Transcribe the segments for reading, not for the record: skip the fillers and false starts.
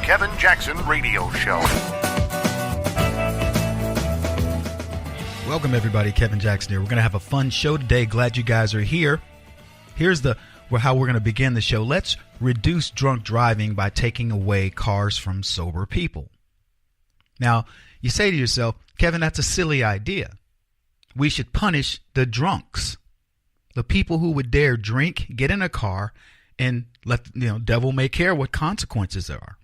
Kevin Jackson Radio Show. Welcome, everybody. Kevin Jackson here. We're going to have a fun show today. Glad you guys are here. Here's how we're going to begin the show. Let's reduce drunk driving by taking away cars from sober people. Now, you say to yourself, Kevin, that's a silly idea. We should punish the drunks, the people who would dare drink, get in a car, and let devil may care what consequences there are.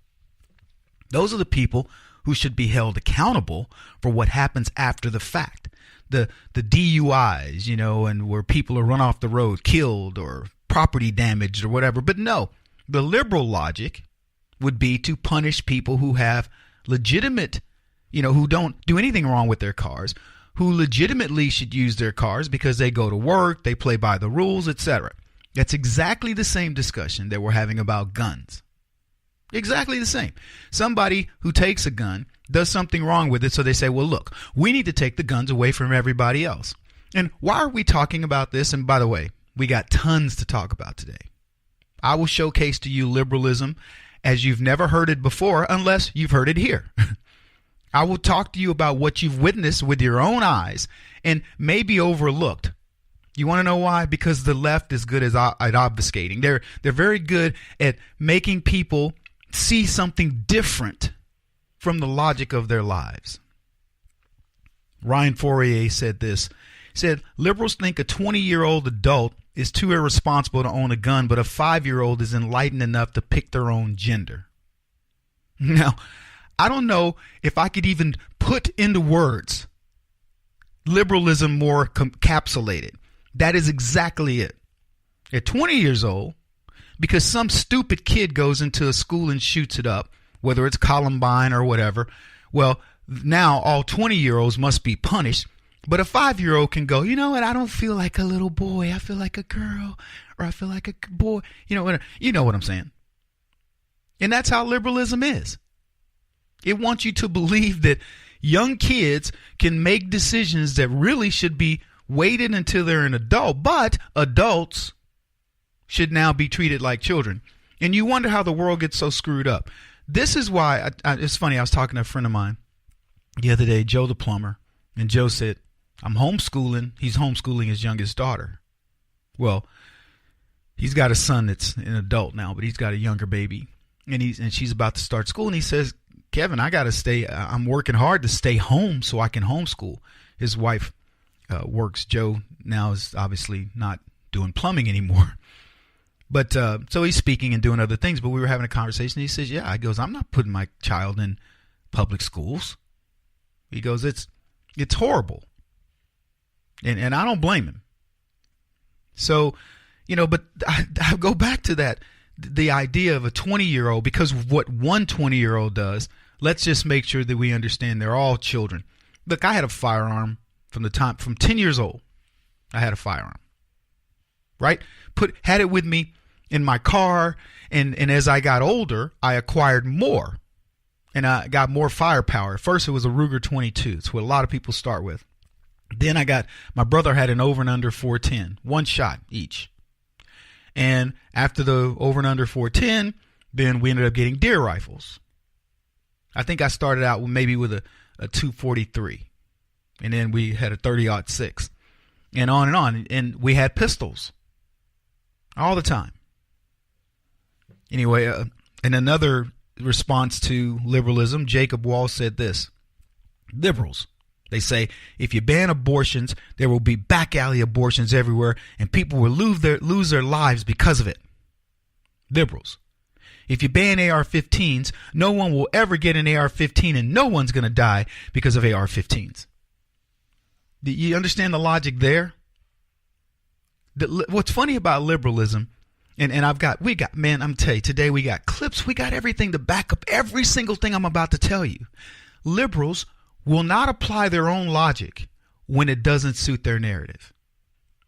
Those are the people who should be held accountable for what happens after the fact. The DUIs, and where people are run off the road, killed, or property damaged, or whatever. But no, the liberal logic would be to punish people who have legitimate, who don't do anything wrong with their cars, who legitimately should use their cars because they go to work, they play by the rules, etc. That's exactly the same discussion that we're having about guns. Exactly the same. Somebody who takes a gun does something wrong with it, so they say, well, look, we need to take the guns away from everybody else. And why are we talking about this? And by the way, we got tons to talk about today. I will showcase to you liberalism as you've never heard it before, unless you've heard it here. I will talk to you about what you've witnessed with your own eyes and maybe overlooked. You want to know why? Because the left is good at obfuscating. They're very good at making people see something different from the logic of their lives. Ryan Fourier said this. He said, liberals think a 20-year-old adult is too irresponsible to own a gun, but a 5-year-old is enlightened enough to pick their own gender. Now, I don't know if I could even put into words liberalism more encapsulated. That is exactly it. At 20 years old, because some stupid kid goes into a school and shoots it up, whether it's Columbine or whatever, well, now all 20-year-olds must be punished. But a 5-year-old can go, you know what, I don't feel like a little boy. I feel like a girl, or I feel like a boy. You know what I'm saying. And that's how liberalism is. It wants you to believe that young kids can make decisions that really should be waited until they're an adult, but adults should now be treated like children. And you wonder how the world gets so screwed up. This is why, it's funny, I was talking to a friend of mine the other day, Joe the plumber, and Joe said, I'm homeschooling. He's homeschooling his youngest daughter. Well, he's got a son that's an adult now, but he's got a younger baby, and she's about to start school, and he says, Kevin, I'm working hard to stay home so I can homeschool. His wife works. Joe now is obviously not doing plumbing anymore. But so he's speaking and doing other things. But we were having a conversation. He says, yeah, he goes, I'm not putting my child in public schools. He goes, it's horrible. And I don't blame him. So, but I go back to that, the idea of a 20-year-old, because what one 20-year-old does, let's just make sure that we understand they're all children. Look, I had a firearm from 10 years old. I had a firearm, right? Had it with me in my car, and as I got older, I acquired more, and I got more firepower. At first, it was a Ruger 22. It's what a lot of people start with. Then my brother had an over and under 410, one shot each. And after the over and under 410, then we ended up getting deer rifles. I think I started out with a 243, and then we had a 30-06, and on. And we had pistols all the time. Anyway, in another response to liberalism, Jacob Wall said this. Liberals, they say, if you ban abortions, there will be back alley abortions everywhere, and people will lose their lives because of it. Liberals, if you ban AR-15s, no one will ever get an AR-15, and no one's going to die because of AR-15s. Do you understand the logic there? What's funny about liberalism, and I'm telling you, today we got clips, we got everything to back up every single thing I'm about to tell you. Liberals will not apply their own logic when it doesn't suit their narrative.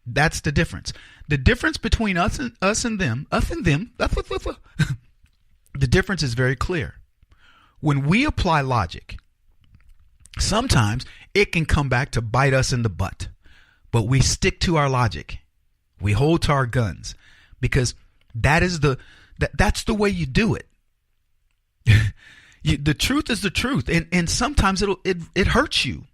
That's the difference. The difference between us and them, the difference is very clear. When we apply logic, sometimes it can come back to bite us in the butt, but we stick to our logic. We hold to our guns because that's the way you do it. The truth is the truth, and sometimes it hurts you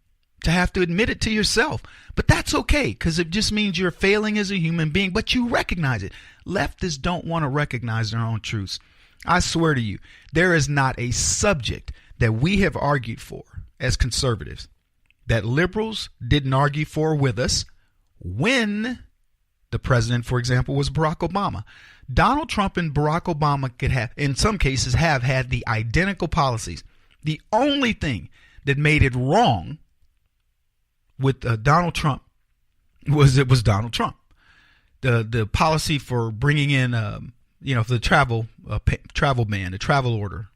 to have to admit it to yourself. But that's okay, because it just means you're failing as a human being, but you recognize it. Leftists don't want to recognize their own truths. I swear to you, there is not a subject that we have argued for as conservatives that liberals didn't argue for with us when the president, for example, was Barack Obama. Donald Trump and Barack Obama could have, in some cases, have had the identical policies. The only thing that made it wrong with Donald Trump was Donald Trump. The policy for bringing in, for the travel ban, the travel order.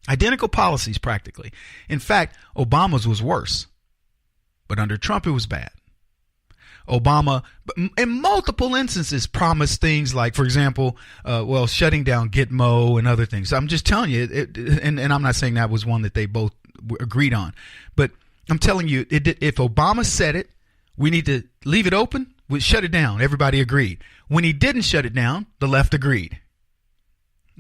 Identical policies, practically. In fact, Obama's was worse. But under Trump, it was bad. Obama, in multiple instances, promised things like, for example, shutting down Gitmo and other things. So I'm just telling you, and I'm not saying that was one that they both agreed on. But I'm telling you, if Obama said it, we need to leave it open, we shut it down. Everybody agreed. When he didn't shut it down, the left agreed.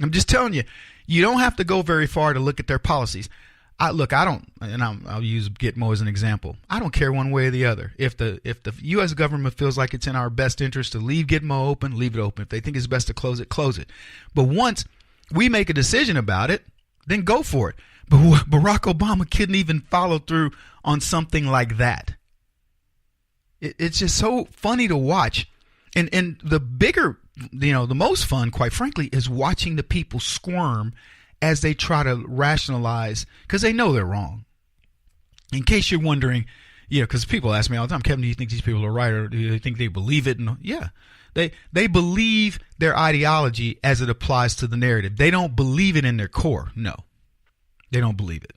I'm just telling you, you don't have to go very far to look at their policies. I'll use Gitmo as an example. I don't care one way or the other. If the U.S. government feels like it's in our best interest to leave Gitmo open, leave it open. If they think it's best to close it, close it. But once we make a decision about it, then go for it. But Barack Obama couldn't even follow through on something like that. It's just so funny to watch. And the bigger, the most fun, quite frankly, is watching the people squirm as they try to rationalize, because they know they're wrong. In case you're wondering, because people ask me all the time, Kevin, do you think these people are right, or do you think they believe it? And yeah, they believe their ideology as it applies to the narrative. They don't believe it in their core. No, they don't believe it.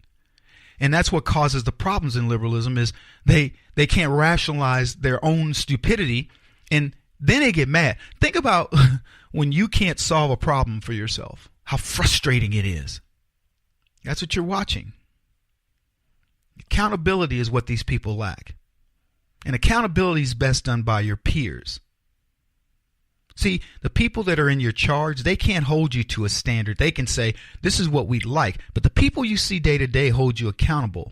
And that's what causes the problems in liberalism is they can't rationalize their own stupidity, and then they get mad. Think about when you can't solve a problem for yourself, how frustrating it is. That's what you're watching. Accountability is what these people lack. And accountability is best done by your peers. See, the people that are in your charge, they can't hold you to a standard. They can say, this is what we'd like. But the people you see day to day hold you accountable.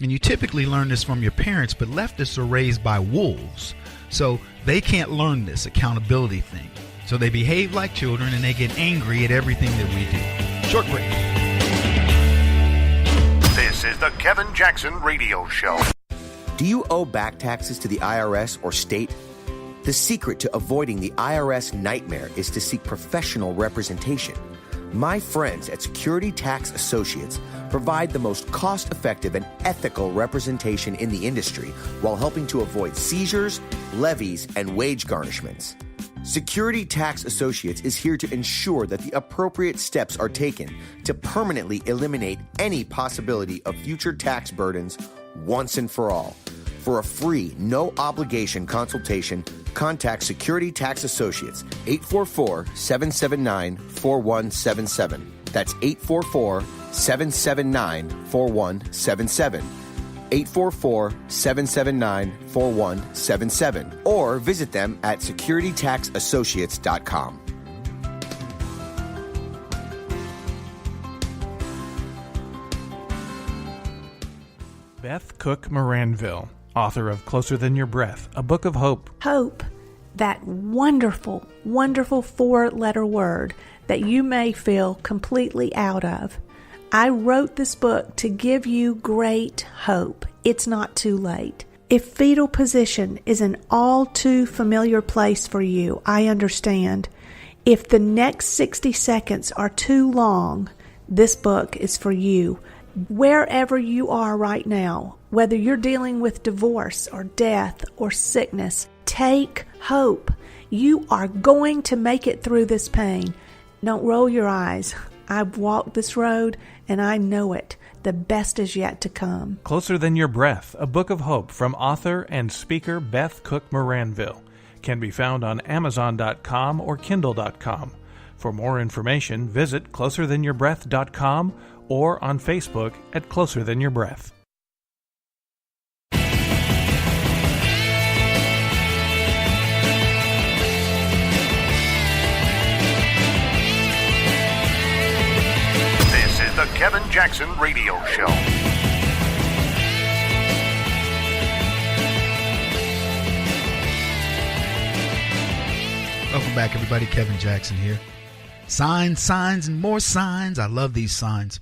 And you typically learn this from your parents, but leftists are raised by wolves. So they can't learn this accountability thing. So they behave like children and they get angry at everything that we do. Short break. This is the Kevin Jackson Radio Show. Do you owe back taxes to the IRS or state? The secret to avoiding the IRS nightmare is to seek professional representation. My friends at Security Tax Associates provide the most cost-effective and ethical representation in the industry while helping to avoid seizures, levies, and wage garnishments. Security Tax Associates is here to ensure that the appropriate steps are taken to permanently eliminate any possibility of future tax burdens once and for all. For a free, no-obligation consultation, contact Security Tax Associates, 844-779-4177. That's 844-779-4177. 844-779-4177. Or visit them at securitytaxassociates.com. Beth Cook Moranville, author of Closer Than Your Breath, a book of hope. Hope, that wonderful, wonderful four-letter word that you may feel completely out of. I wrote this book to give you great hope. It's not too late. If fetal position is an all too familiar place for you, I understand. If the next 60 seconds are too long, this book is for you. Wherever you are right now, whether you're dealing with divorce or death or sickness, take hope. You are going to make it through this pain. Don't roll your eyes. I've walked this road and I know it. The best is yet to come. Closer Than Your Breath, a book of hope from author and speaker Beth Cook Moranville, can be found on Amazon.com or Kindle.com. For more information, visit closerthanyourBreath.com or on Facebook at Closer Than Your Breath. Jackson Radio Show. Welcome back, everybody. Kevin Jackson here. Signs, signs, and more signs. I love these signs.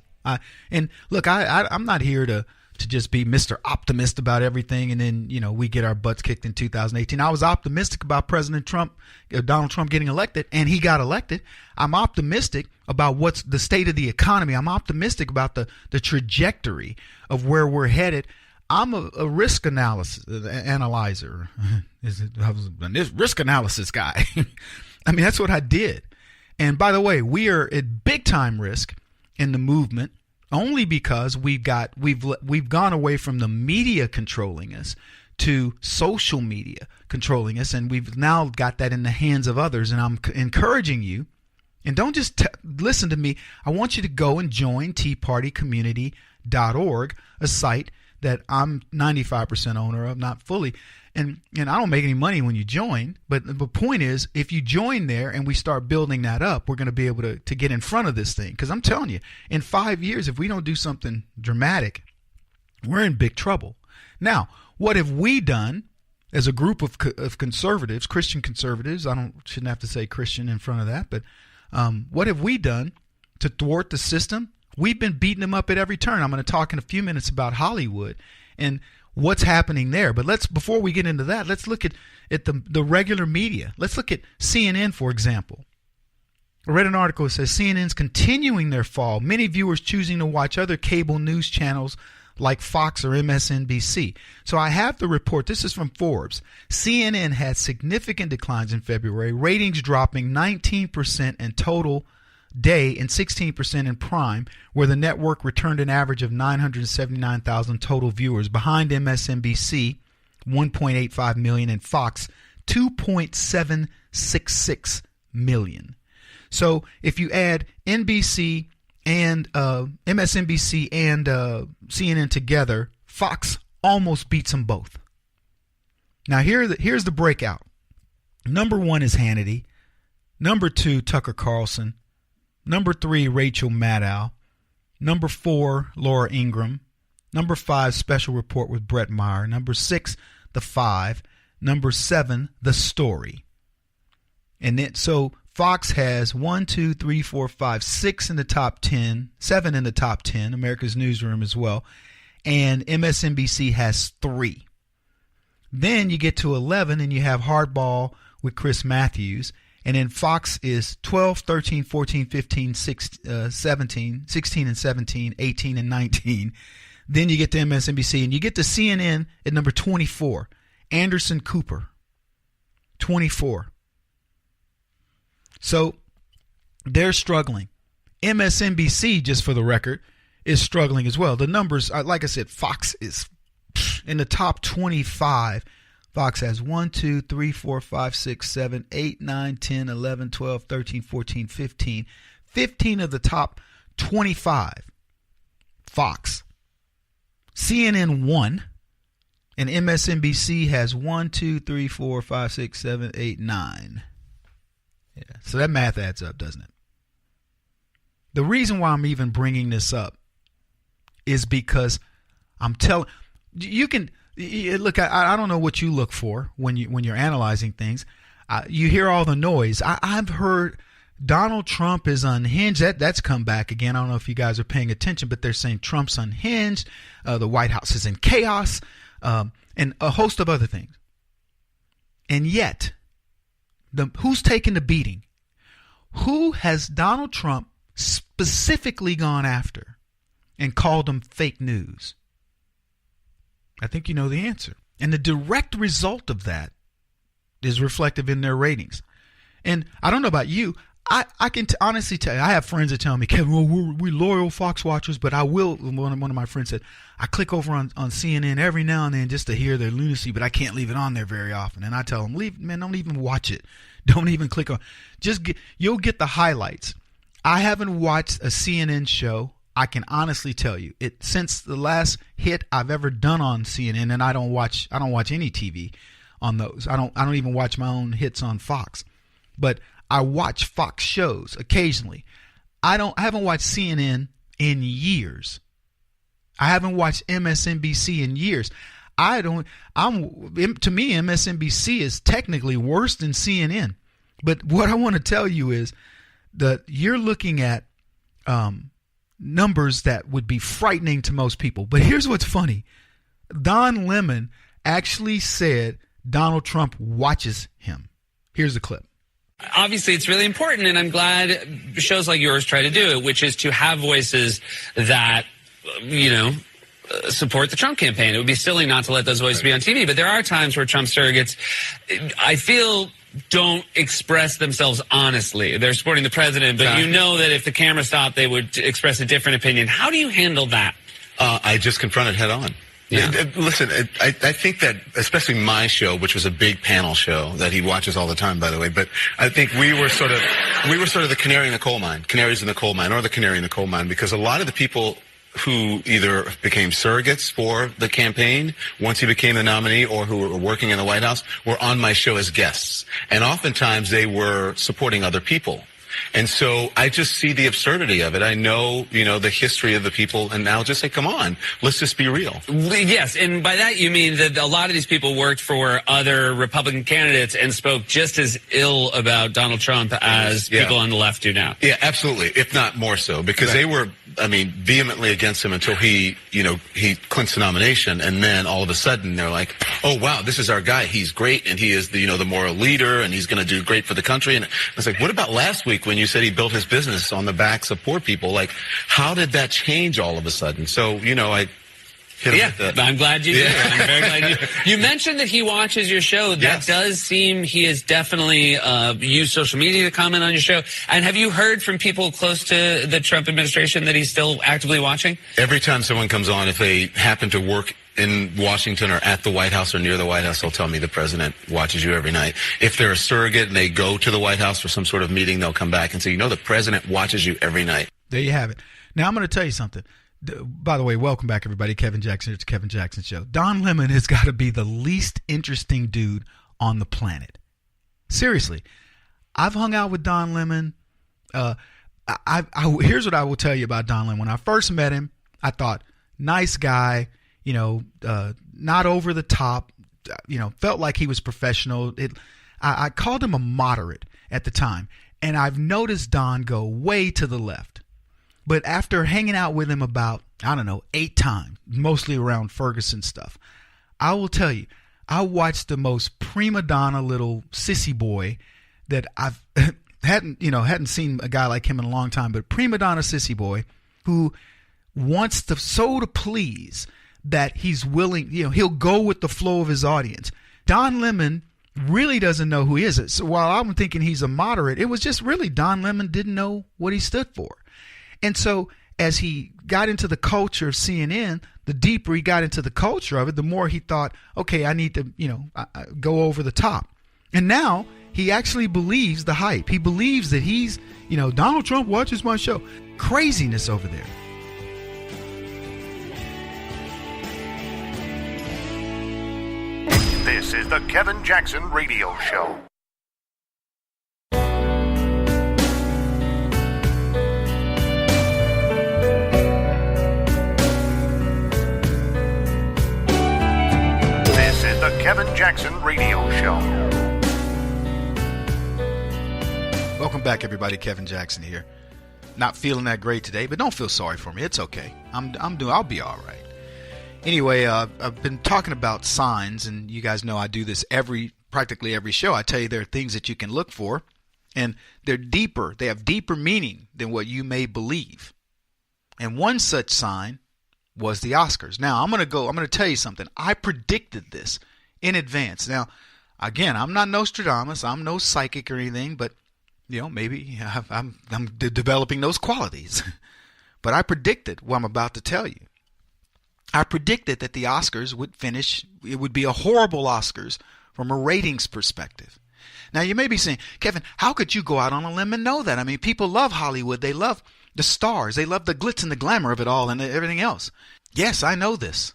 And look, I'm not here to just be Mr. Optimist about everything, and then we get our butts kicked in 2018. I was optimistic about President Trump, Donald Trump getting elected, and he got elected. I'm optimistic about what's the state of the economy. I'm optimistic about the trajectory of where we're headed. I'm a risk analyzer. I was a risk analysis guy. I mean, that's what I did. And by the way, we are at big time risk in the movement only because we've gone away from the media controlling us to social media controlling us, and we've now got that in the hands of others. And I'm encouraging you, and don't just listen to me. I want you to go and join teapartycommunity.org, a site that I'm 95% owner of, not fully. And I don't make any money when you join, but the point is, if you join there and we start building that up, we're going to be able to get in front of this thing. Because I'm telling you, in 5 years, if we don't do something dramatic, we're in big trouble. Now, what have we done as a group of conservatives, Christian conservatives? Shouldn't have to say Christian in front of that, but what have we done to thwart the system? We've been beating them up at every turn. I'm going to talk in a few minutes about Hollywood and what's happening there. But before we get into that, let's look at the regular media. Let's look at CNN, for example. I read an article that says CNN's continuing their fall, many viewers choosing to watch other cable news channels like Fox or MSNBC. So I have the report. This is from Forbes. CNN had significant declines in February, ratings dropping 19% in total day and 16% in prime, where the network returned an average of 979,000 total viewers, behind MSNBC 1.85 million and Fox 2.766 million. So if you add NBC and MSNBC and CNN together, Fox almost beats them both. Now here's the breakout. Number 1 is Hannity. Number 2, Tucker Carlson. Number 3, Rachel Maddow. Number 4, Laura Ingraham. Number 5, Special Report with Brett Meyer. Number 6, The Five. Number 7, The Story. And then so Fox has 6 in the top 10, 7 in the top 10, America's Newsroom as well, and MSNBC has 3. Then you get to 11 and you have Hardball with Chris Matthews. And then Fox is 12, 13, 14, 15, 16 and 17, 18 and 19. Then you get to MSNBC and you get to CNN at number 24. Anderson Cooper, 24. So they're struggling. MSNBC, just for the record, is struggling as well. The numbers, like I said, Fox is in the top 25. Fox has 1, 2, 3, 4, 5, 6, 7, 8, 9, 10, 11, 12, 13, 14, 15. 15 of the top 25. Fox. CNN 1. And MSNBC has 1, 2, 3, 4, 5, 6, 7, 8, 9. Yeah. So that math adds up, doesn't it? The reason why I'm even bringing this up is because I'm telling you can look. I don't know what you look for when you're analyzing things. You hear all the noise. I've heard Donald Trump is unhinged. That's come back again. I don't know if you guys are paying attention, but they're saying Trump's unhinged. The White House is in chaos, and a host of other things. And yet, who's taking the beating? Who has Donald Trump specifically gone after and called them fake news? I think you know the answer. And the direct result of that is reflective in their ratings. And I don't know about you. I can honestly tell you, I have friends that tell me, Kevin, well, we're loyal Fox watchers, but I will, one of my friends said, I click over on CNN every now and then just to hear their lunacy, but I can't leave it on there very often. And I tell them, don't even watch it. Don't even click on. You'll get the highlights. I haven't watched a CNN show. I can honestly tell you it since the last hit I've ever done on CNN, and I don't watch any TV on those. I don't even watch my own hits on Fox, but I watch Fox shows occasionally. I haven't watched CNN in years. I haven't watched MSNBC in years. To me, MSNBC is technically worse than CNN. But what I want to tell you is that you're looking at numbers that would be frightening to most people. But here's what's funny. Don Lemon actually said Donald Trump watches him. Here's the clip. Obviously, it's really important, and I'm glad shows like yours try to do it, which is to have voices that, support the Trump campaign. It would be silly not to let those voices be on TV, but there are times where Trump surrogates, I feel, don't express themselves honestly. They're supporting the president, but you know that if the camera stopped, they would express a different opinion. How do you handle that? I just confront it head on. Yeah. Listen, I think that especially my show, which was a big panel show that he watches all the time, by the way, but I think we were sort of the canary in the coal mine, canaries in the coal mine, or the canary in the coal mine, because a lot of the people who either became surrogates for the campaign once he became the nominee, or who were working in the White House, were on my show as guests. And oftentimes they were supporting other people. And so I just see the absurdity of it. I know, the history of the people, and I'll just say, come on, let's just be real. Yes, and by that you mean that a lot of these people worked for other Republican candidates and spoke just as ill about Donald Trump as people on the left do now. Yeah, absolutely, if not more so, because they were, vehemently against him until he clinched the nomination, and then all of a sudden they're like, oh, wow, this is our guy. He's great, and he is the moral leader, and he's going to do great for the country. And I was like, what about last week when you said he built his business on the backs of poor people? Like, how did that change all of a sudden? So, I hit him with that. I'm glad you did. I'm very glad you did. You mentioned that he watches your show. That does seem he has definitely used social media to comment on your show. And have you heard from people close to the Trump administration that he's still actively watching? Every time someone comes on, if they happen to work in Washington or at the White House or near the White House, they'll tell me the president watches you every night. If they're a surrogate and they go to the White House for some sort of meeting, they'll come back and say, the president watches you every night. There you have it. Now, I'm going to tell you something. By the way, welcome back, everybody. Kevin Jackson. It's Kevin Jackson Show. Don Lemon has got to be the least interesting dude on the planet. Seriously. I've hung out with Don Lemon. Here's what I will tell you about Don Lemon. When I first met him, I thought, nice guy, not over the top, felt like he was professional. I called him a moderate at the time, and I've noticed Don go way to the left. But after hanging out with him about, 8 times, mostly around Ferguson stuff, I will tell you, I watched the most prima donna little sissy boy that I've hadn't seen a guy like him in a long time, but prima donna sissy boy who wants to please that he's willing, he'll go with the flow of his audience. Don Lemon really doesn't know who he is. So while I'm thinking he's a moderate, it was just really Don Lemon didn't know what he stood for. And so as he got into the culture of CNN, the deeper he got into the culture of it, the more he thought, okay, I need to, go over the top. And now he actually believes the hype. He believes that he's, Donald Trump watches my show. Craziness over there. This is the Kevin Jackson Radio Show. This is the Kevin Jackson Radio Show. Welcome back, everybody. Kevin Jackson here. Not feeling that great today, but don't feel sorry for me. It's okay. I'll be all right. Anyway, I've been talking about signs, and you guys know I do this practically every show. I tell you there are things that you can look for, and they're deeper. They have deeper meaning than what you may believe. And one such sign was the Oscars. Now, I'm going to tell you something. I predicted this in advance. Now, again, I'm not Nostradamus. I'm no psychic or anything, but, maybe I'm developing those qualities. But I predicted what I'm about to tell you. I predicted that the Oscars would finish, it would be a horrible Oscars from a ratings perspective. Now, you may be saying, Kevin, how could you go out on a limb and know that? People love Hollywood. They love the stars. They love the glitz and the glamour of it all and everything else. Yes, I know this.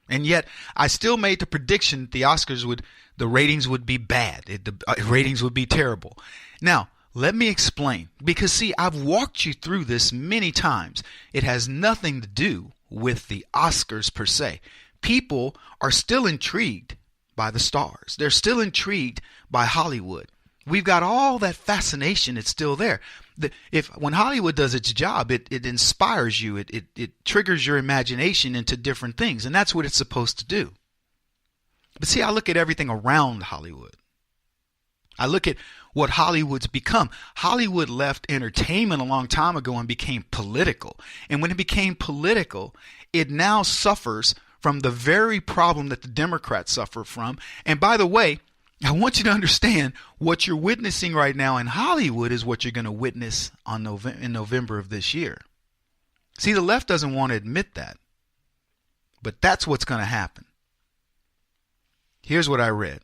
And yet, I still made the prediction that the Oscars the ratings would be bad. The ratings would be terrible. Now, Let me explain. Because, see, I've walked you through this many times. It has nothing to do with the Oscars per se. People are still intrigued by the stars. They're still intrigued by Hollywood. We've got all that fascination. It's still there. When Hollywood does its job, it inspires you. It triggers your imagination into different things. And that's what it's supposed to do. But see, I look at everything around Hollywood. I look at what Hollywood's become. Hollywood left entertainment a long time ago and became political. And when it became political, it now suffers from the very problem that the Democrats suffer from. And by the way, I want you to understand what you're witnessing right now in Hollywood is what you're going to witness in November of this year. See, the left doesn't want to admit that, but that's what's going to happen. Here's what I read.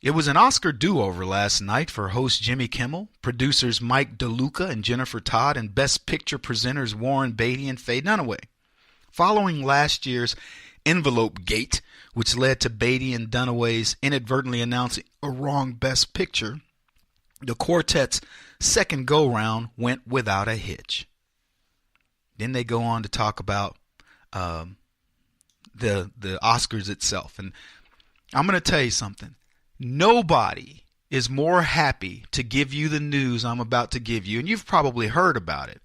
It was an Oscar do-over last night for host Jimmy Kimmel, producers Mike DeLuca and Jennifer Todd, and Best Picture presenters Warren Beatty and Faye Dunaway. Following last year's Envelope Gate, which led to Beatty and Dunaway's inadvertently announcing a wrong Best Picture, the quartet's second go-round went without a hitch. Then they go on to talk about the Oscars itself. And I'm going to tell you something. Nobody is more happy to give you the news I'm about to give you, and you've probably heard about it,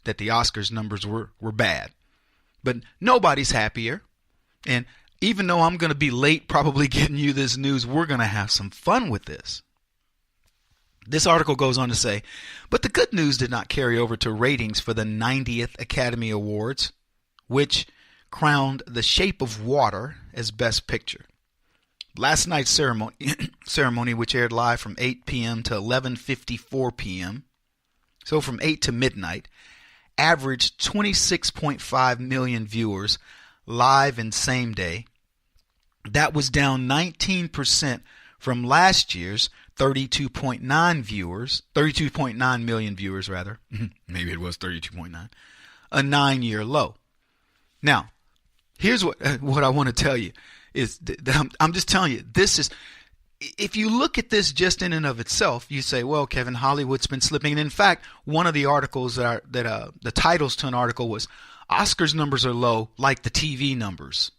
that the Oscars numbers were bad. But nobody's happier. And even though I'm going to be late probably getting you this news, we're going to have some fun with this. This article goes on to say, but the good news did not carry over to ratings for the 90th Academy Awards, which crowned The Shape of Water as Best Picture. Last night's ceremony, which aired live from 8 p.m. to 11:54 p.m., so from 8 to midnight, averaged 26.5 million viewers live and same day. That was down 19% from last year's 32.9 million viewers rather. Maybe it was 32.9, a 9-year low. Now, here's what I want to tell you is I'm just telling you, this is, if you look at this just in and of itself, you say, well, Kevin, Hollywood's been slipping. And in fact, one of the articles the titles to an article was Oscars numbers are low like the TV numbers.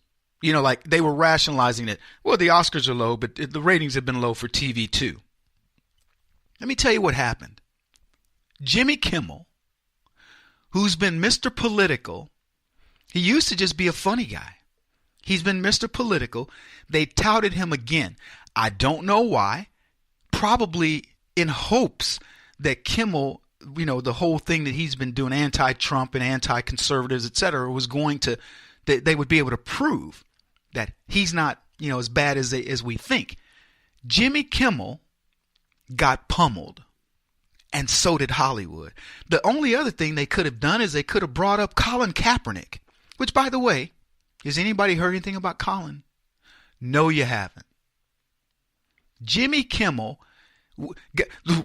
You know, like they were rationalizing it. Well, the Oscars are low, but the ratings have been low for TV too. Let me tell you what happened. Jimmy Kimmel, who's been Mr. Political, he used to just be a funny guy. He's been Mr. Political. They touted him again. I don't know why. Probably in hopes that Kimmel, you know, the whole thing that he's been doing, anti-Trump and anti-conservatives, etc., was going to, they would be able to prove that he's not, you know, as bad as we think. Jimmy Kimmel got pummeled, and so did Hollywood. The only other thing they could have done is they could have brought up Colin Kaepernick, which, by the way, has anybody heard anything about Colin? No, you haven't. Jimmy Kimmel,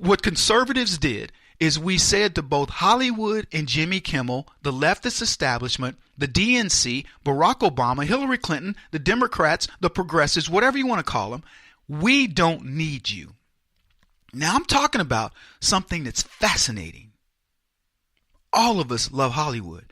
what conservatives did is we said to both Hollywood and Jimmy Kimmel, the leftist establishment, the DNC, Barack Obama, Hillary Clinton, the Democrats, the progressives, whatever you want to call them, we don't need you. Now I'm talking about something that's fascinating. All of us love Hollywood.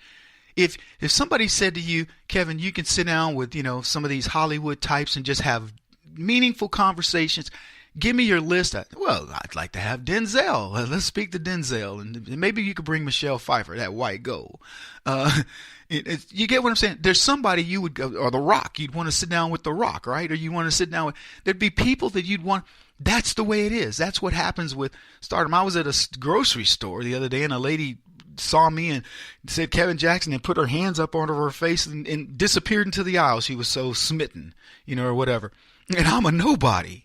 If somebody said to you, Kevin, you can sit down with, you know, some of these Hollywood types and just have meaningful conversations, give me your list. Well, I'd like to have Denzel. Let's speak to Denzel. And maybe you could bring Michelle Pfeiffer, that white gold. You get what I'm saying? There's somebody you would go, or The Rock, you'd want to sit down with The Rock, right? Or you want to sit down with, there'd be people that you'd want. That's the way it is. That's what happens with stardom. I was at a grocery store the other day and a lady saw me and said Kevin Jackson and put her hands up onto her face and disappeared into the aisle. She was so smitten, you know, or whatever. And I'm a nobody.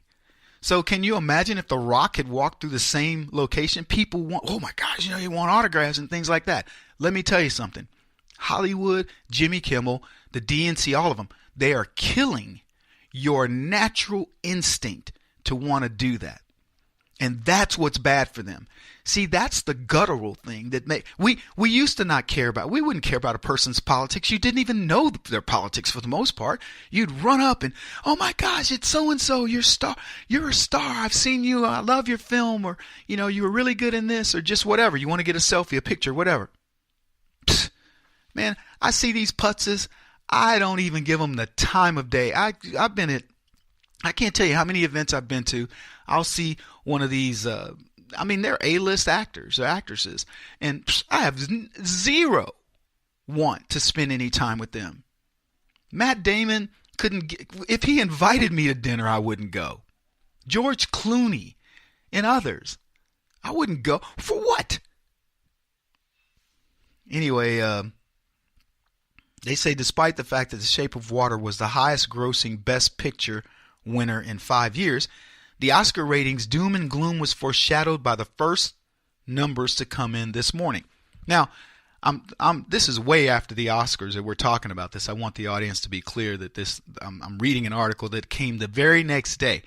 So can you imagine if The Rock had walked through the same location? People want, oh my gosh, you know, you want autographs and things like that. Let me tell you something. Hollywood, Jimmy Kimmel, the DNC, all of them, they are killing your natural instinct to want to do that. And that's what's bad for them. See, that's the guttural thing that we used to not care about. We wouldn't care about a person's politics. You didn't even know their politics for the most part. You'd run up and, oh my gosh, it's so-and-so. You're a star. I've seen you. I love your film. Or, you were really good in this, or just whatever. You want to get a selfie, a picture, whatever. Psst, man, I see these putzes. I don't even give them the time of day. I've been at, I can't tell you how many events I've been to. I'll see one of these, they're A-list actors or actresses, and I have zero want to spend any time with them. Matt Damon if he invited me to dinner, I wouldn't go. George Clooney and others, I wouldn't go. For what? Anyway, they say despite the fact that The Shape of Water was the highest grossing Best Picture winner in 5 years, the Oscar ratings doom and gloom was foreshadowed by the first numbers to come in this morning. Now, this is way after the Oscars that we're talking about this. I want the audience to be clear that I'm reading an article that came the very next day.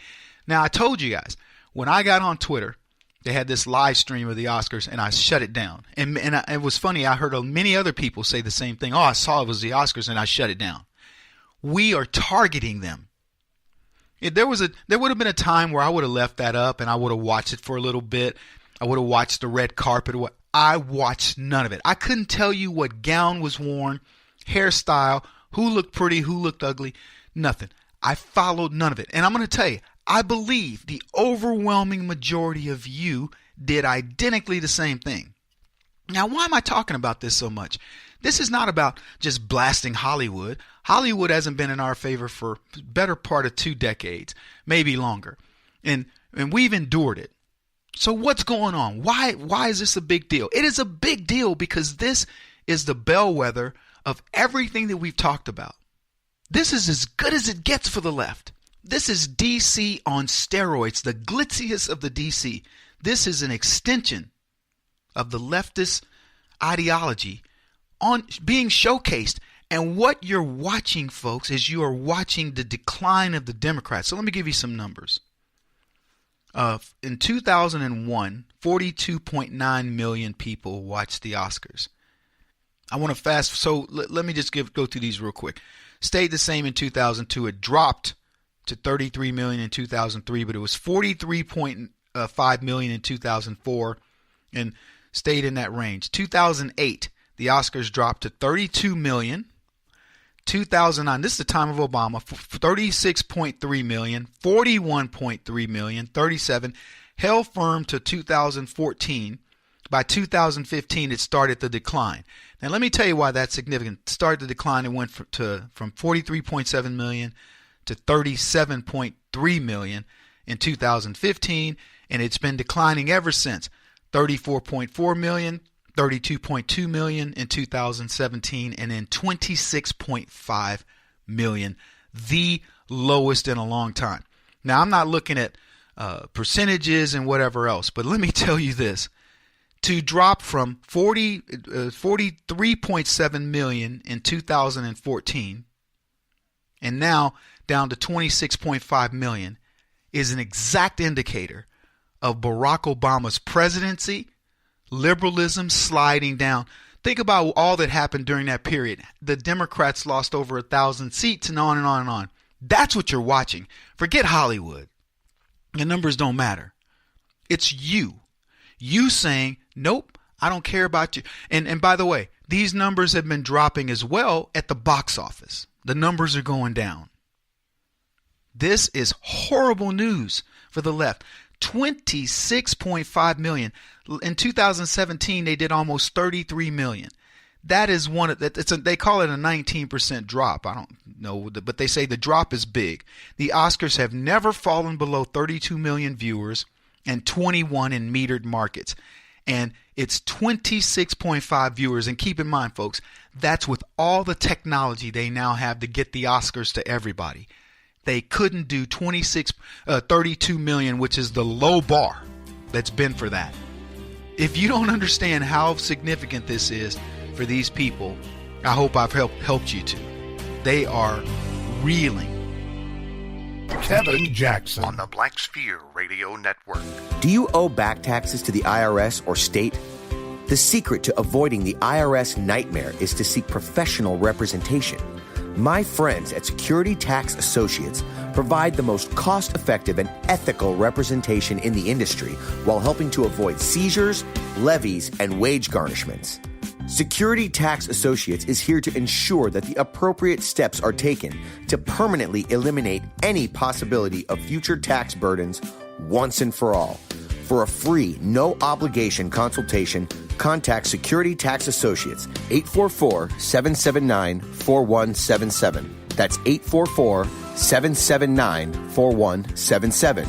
Now, I told you guys, when I got on Twitter, they had this live stream of the Oscars, and I shut it down. And it was funny. I heard many other people say the same thing. Oh, I saw it was the Oscars, and I shut it down. We are targeting them. There would have been a time where I would have left that up, and I would have watched it for a little bit. I would have watched the red carpet. I watched none of it. I couldn't tell you what gown was worn, hairstyle, who looked pretty, who looked ugly, nothing. I followed none of it. And I'm going to tell you, I believe the overwhelming majority of you did identically the same thing. Now, why am I talking about this so much? This is not about just blasting Hollywood. Hollywood hasn't been in our favor for the better part of 2 decades, maybe longer. And we've endured it. So what's going on? Why is this a big deal? It is a big deal because this is the bellwether of everything that we've talked about. This is as good as it gets for the left. This is DC on steroids, the glitziest of the DC. This is an extension of the leftist ideology on being showcased. And what you're watching, folks, is you are watching the decline of the Democrats. So let me give you some numbers. In 2001, 42.9 million people watched the Oscars. I want to fast. So let me just go through these real quick. Stayed the same in 2002. It dropped to 33 million in 2003, but it was 43.5 million in 2004 and stayed in that range. 2008, the Oscars dropped to 32 million. 2009, this is the time of Obama, 36.3 million, 41.3 million, 37, held firm to 2014. By 2015, it started to decline. Now, let me tell you why that's significant. It started to decline and went from 43.7 million to 37.3 million in 2015, and it's been declining ever since. 34.4 million, 32.2 million in 2017, and then 26.5 million, the lowest in a long time. Now, I'm not looking at percentages and whatever else, but let me tell you this. To drop from 43.7 million in 2014 and now down to 26.5 million is an exact indicator of Barack Obama's presidency, liberalism sliding down. Think about all that happened during that period. The Democrats lost over 1,000 seats and on and on and on. That's what you're watching. Forget Hollywood. The numbers don't matter. It's you. You saying, nope, I don't care about you. And by the way, these numbers have been dropping as well at the box office. The numbers are going down. This is horrible news for the left. 26.5 million. In 2017, they did almost 33 million. That is they call it a 19% drop. I don't know, but they say the drop is big. The Oscars have never fallen below 32 million viewers and 21 in metered markets. And it's 26.5 viewers. And keep in mind, folks, that's with all the technology they now have to get the Oscars to everybody. They couldn't do 32 million, which is the low bar that's been for that. If you don't understand how significant this is for these people, I hope I've helped you to. They are reeling. Kevin Jackson on the Black Sphere Radio Network. Do you owe back taxes to the IRS or state? The secret to avoiding the IRS nightmare is to seek professional representation. My friends at Security Tax Associates provide the most cost-effective and ethical representation in the industry while helping to avoid seizures, levies, and wage garnishments. Security Tax Associates is here to ensure that the appropriate steps are taken to permanently eliminate any possibility of future tax burdens once and for all. For a free, no-obligation consultation, contact Security Tax Associates, 844-779-4177. That's 844-779-4177.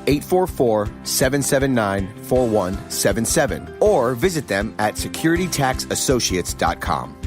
844-779-4177. Or visit them at securitytaxassociates.com.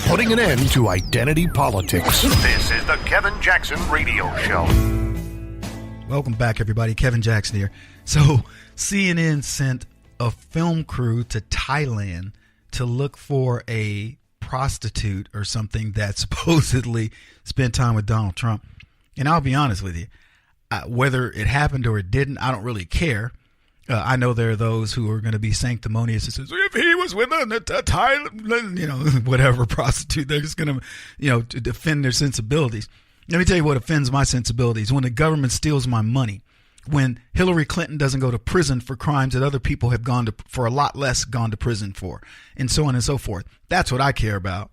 Putting an end to identity politics. This is the Kevin Jackson Radio Show. Welcome back, everybody. Kevin Jackson here. So, CNN sent a film crew to Thailand to look for a prostitute or something that supposedly spent time with Donald Trump. And I'll be honest with you, whether it happened or it didn't, I don't really care. I know there are those who are going to be sanctimonious and says, if he was with a Thailand, whatever prostitute, they're just going to, to defend their sensibilities. Let me tell you what offends my sensibilities. When the government steals my money, when Hillary Clinton doesn't go to prison for crimes that other people have gone to, for a lot less, gone to prison for, and so on and so forth. That's what I care about.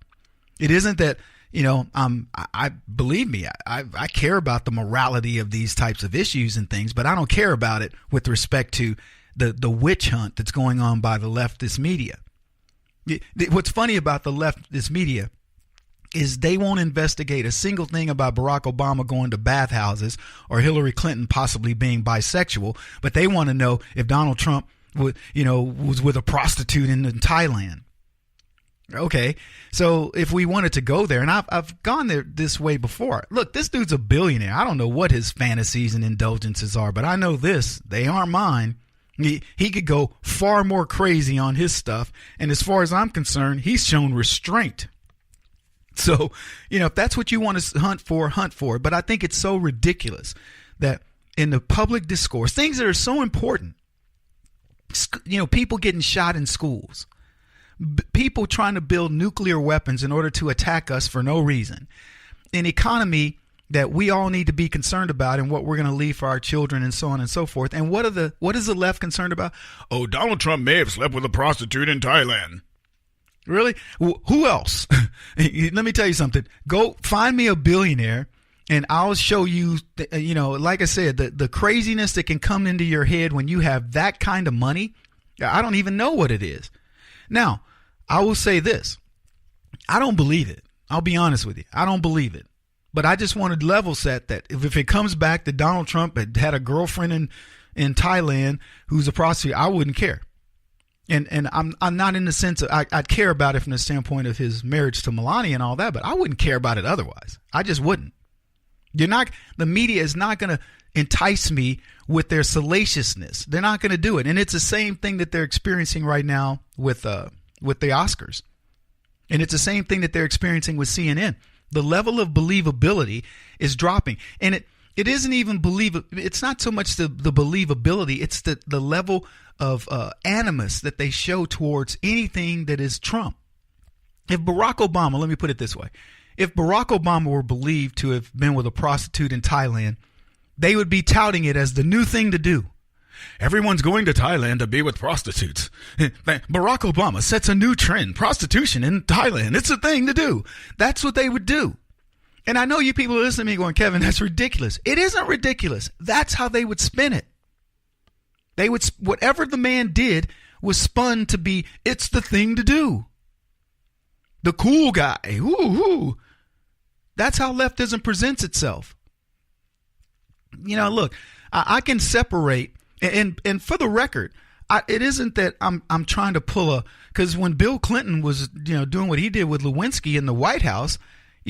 It isn't that, I believe me, I care about the morality of these types of issues and things, but I don't care about it with respect to the witch hunt that's going on by the leftist media. What's funny about the leftist media is they won't investigate a single thing about Barack Obama going to bathhouses or Hillary Clinton possibly being bisexual, but they want to know if Donald Trump was with a prostitute in Thailand. Okay, so if we wanted to go there, and I've gone there this way before. Look, this dude's a billionaire. I don't know what his fantasies and indulgences are, but I know this. They aren't mine. He could go far more crazy on his stuff, and as far as I'm concerned, he's shown restraint. So, if that's what you want to hunt for. But I think it's so ridiculous that in the public discourse, things that are so important, people getting shot in schools, people trying to build nuclear weapons in order to attack us for no reason, an economy that we all need to be concerned about and what we're going to leave for our children and so on and so forth. And what is the left concerned about? Oh, Donald Trump may have slept with a prostitute in Thailand. Really? Who else? Let me tell you something. Go find me a billionaire and I'll show you, like I said, the craziness that can come into your head when you have that kind of money. I don't even know what it is. Now, I will say this. I don't believe it. I'll be honest with you. I don't believe it. But I just want to level set that if it comes back that Donald Trump had a girlfriend in Thailand who's a prostitute, I wouldn't care. And I'm not in the sense of I'd care about it from the standpoint of his marriage to Melania and all that, but I wouldn't care about it otherwise. I just wouldn't. The media is not going to entice me with their salaciousness. They're not going to do it. And it's the same thing that they're experiencing right now with the Oscars. And it's the same thing that they're experiencing with CNN. The level of believability is dropping. And it isn't even it's not so much the believability, it's the level of animus that they show towards anything that is Trump. If Barack Obama, let me put it this way, if Barack Obama were believed to have been with a prostitute in Thailand, they would be touting it as the new thing to do. Everyone's going to Thailand to be with prostitutes. Barack Obama sets a new trend, prostitution in Thailand. It's a thing to do. That's what they would do. And I know you people are listening to me going, Kevin, that's ridiculous. It isn't ridiculous. That's how they would spin it. Whatever the man did was spun to be, it's the thing to do. The cool guy. Ooh. That's how leftism presents itself. Look, I can separate, and for the record, it isn't that I'm trying to pull because when Bill Clinton was doing what he did with Lewinsky in the White House,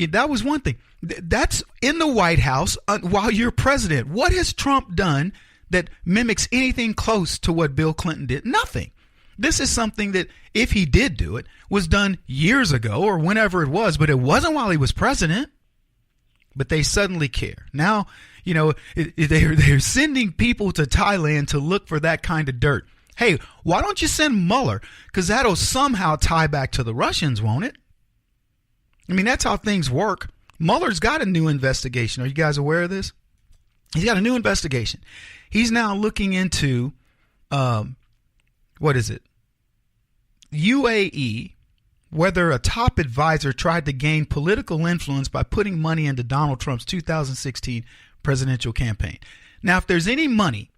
That was one thing. That's in the White House while you're president. What has Trump done that mimics anything close to what Bill Clinton did? Nothing. This is something that, if he did do it, was done years ago or whenever it was, but it wasn't while he was president. But they suddenly care. Now, they're sending people to Thailand to look for that kind of dirt. Hey, why don't you send Mueller? Because that'll somehow tie back to the Russians, won't it? I mean, that's how things work. Mueller's got a new investigation. Are you guys aware of this? He's got a new investigation. He's now looking into, UAE, whether a top advisor tried to gain political influence by putting money into Donald Trump's 2016 presidential campaign. Now, if there's any money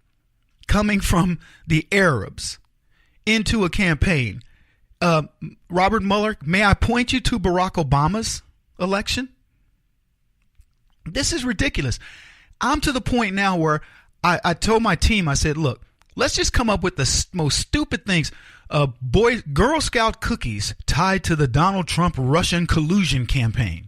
coming from the Arabs into a campaign, Robert Mueller, may I point you to Barack Obama's election? This is ridiculous. I'm to the point now where I told my team, I said, look, let's just come up with the most stupid things. Girl Scout cookies tied to the Donald Trump Russian collusion campaign.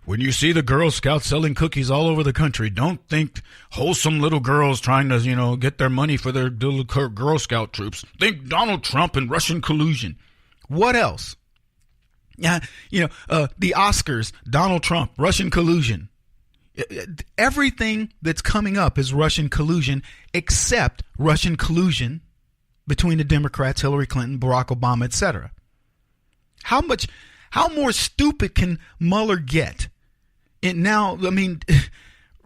When you see the Girl Scouts selling cookies all over the country, don't think wholesome little girls trying to, get their money for their little Girl Scout troops. Think Donald Trump and Russian collusion. What else? The Oscars, Donald Trump, Russian collusion. Everything that's coming up is Russian collusion, except Russian collusion between the Democrats, Hillary Clinton, Barack Obama, etc. How more stupid can Mueller get? And now, the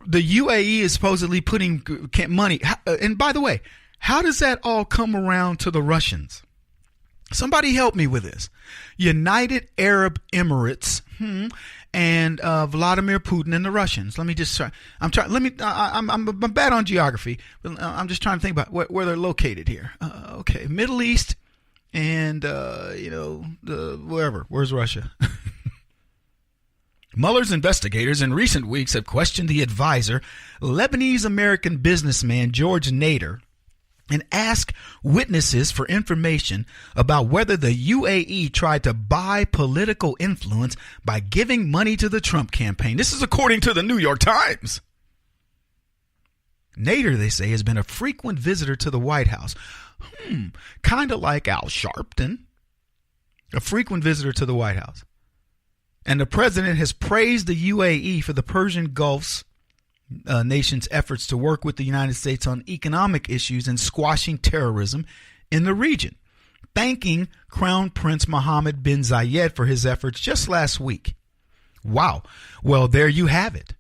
UAE is supposedly putting money. And by the way, how does that all come around to the Russians? Somebody help me with this. United Arab Emirates and Vladimir Putin and the Russians. Let me just try. I'm bad on geography, but I'm just trying to think about where they're located here. Okay, Middle East and wherever. Where's Russia? Mueller's investigators in recent weeks have questioned the advisor, Lebanese-American businessman George Nader, and asked witnesses for information about whether the UAE tried to buy political influence by giving money to the Trump campaign. This is according to the New York Times. Nader, they say, has been a frequent visitor to the White House. Kind of like Al Sharpton, a frequent visitor to the White House. And the president has praised the UAE for the Persian Gulf's nation's efforts to work with the United States on economic issues and squashing terrorism in the region, thanking Crown Prince Mohammed bin Zayed for his efforts just last week. Wow. Well, there you have it.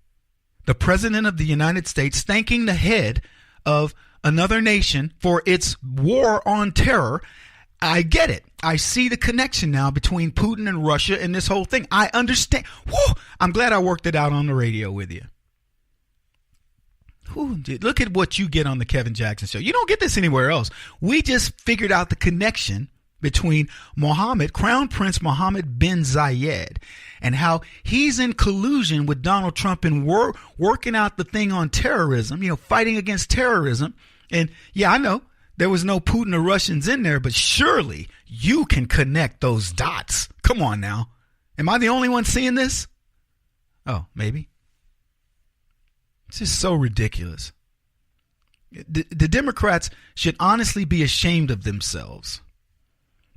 The president of the United States thanking the head of another nation for its war on terror. I get it. I see the connection now between Putin and Russia and this whole thing. I understand. Whew, I'm glad I worked it out on the radio with you. Look at what you get on the Kevin Jackson Show. You don't get this anywhere else. We just figured out the connection between Crown Prince Mohammed bin Zayed, and how he's in collusion with Donald Trump and working out the thing on terrorism, fighting against terrorism. And yeah, I know there was no Putin or Russians in there, but surely you can connect those dots. Come on now. Am I the only one seeing this? Oh, maybe. It's just so ridiculous. The Democrats should honestly be ashamed of themselves.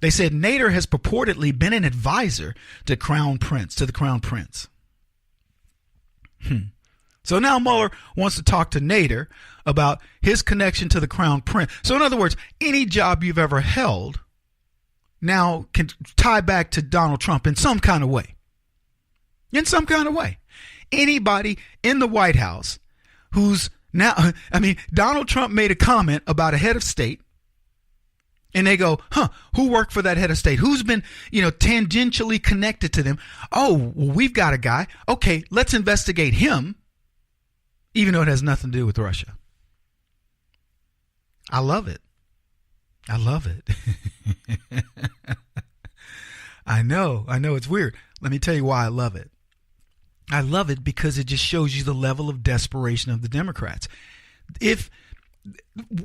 They said Nader has purportedly been an advisor to the Crown Prince. So now Mueller wants to talk to Nader about his connection to the Crown Prince. So in other words, any job you've ever held now can tie back to Donald Trump in some kind of way. Anybody in the White House who's now, Donald Trump made a comment about a head of state, and they go, who worked for that head of state? Who's been, tangentially connected to them? Oh, well, we've got a guy. Okay, let's investigate him, even though it has nothing to do with Russia. I love it. I know it's weird. Let me tell you why I love it. I love it because it just shows you the level of desperation of the Democrats.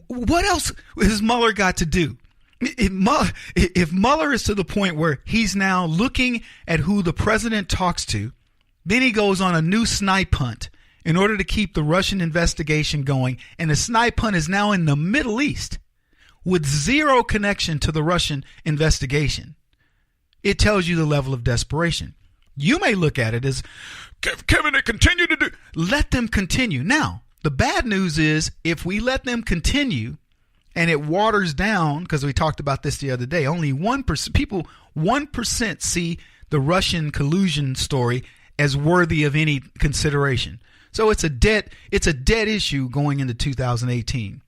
What else has Mueller got to do? If Mueller is to the point where he's now looking at who the president talks to, then he goes on a new snipe hunt in order to keep the Russian investigation going. And the snipe hunt is now in the Middle East with zero connection to the Russian investigation. It tells you the level of desperation. You may look at it as, Kevin, they continue to do. Let them continue. Now, the bad news is if we let them continue and it waters down, because we talked about this the other day, only 1% see the Russian collusion story as worthy of any consideration. So it's a dead issue going into 2018,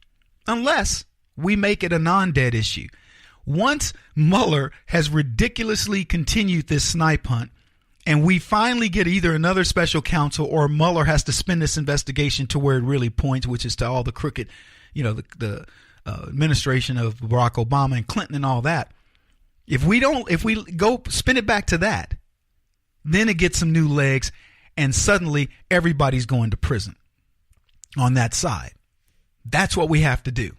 unless we make it a non-dead issue. Once Mueller has ridiculously continued this snipe hunt, and we finally get either another special counsel or Mueller has to spin this investigation to where it really points, which is to all the crooked, the administration of Barack Obama and Clinton and all that. If we go spin it back to that, then it gets some new legs, and suddenly everybody's going to prison on that side. That's what we have to do.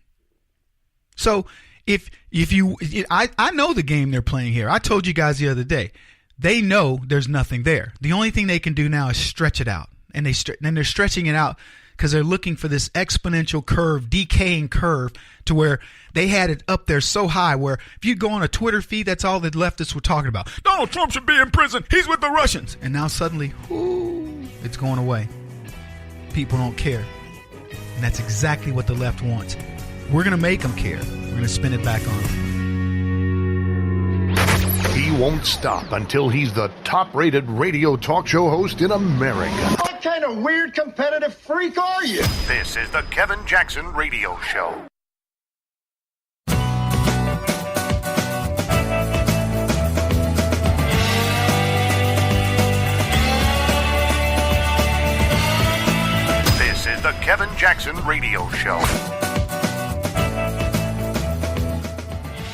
So I know the game they're playing here. I told you guys the other day, they know there's nothing there. The only thing they can do now is stretch it out, and they're stretching it out because they're looking for this exponential curve, decaying curve, to where they had it up there so high where if you go on a Twitter feed, that's all the leftists were talking about. Donald Trump should be in prison. He's with the Russians. And now suddenly, it's going away. People don't care. And that's exactly what the left wants. We're going to make them care. We're going to spin it back on them. He won't stop until he's the top-rated radio talk show host in America. What kind of weird competitive freak are you? This is the Kevin Jackson Radio Show. This is the Kevin Jackson Radio Show.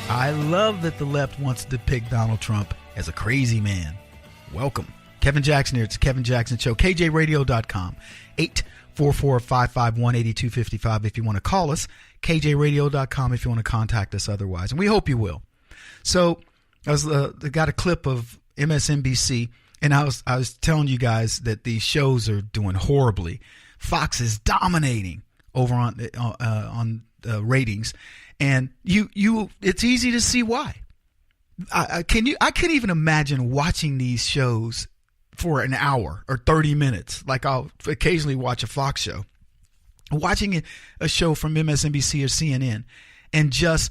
I love that the left wants to depict Donald Trump as a crazy man. Welcome. Kevin Jackson here. It's the Kevin Jackson Show. KJRadio.com. 844-551-8255 if you want to call us. KJRadio.com if you want to contact us otherwise. And we hope you will. So I got a clip of MSNBC, and I was telling you guys that these shows are doing horribly. Fox is dominating over on ratings. And it's easy to see why. I can't even imagine watching these shows for an hour or 30 minutes. Like I'll occasionally watch a Fox show, watching a show from MSNBC or CNN, and just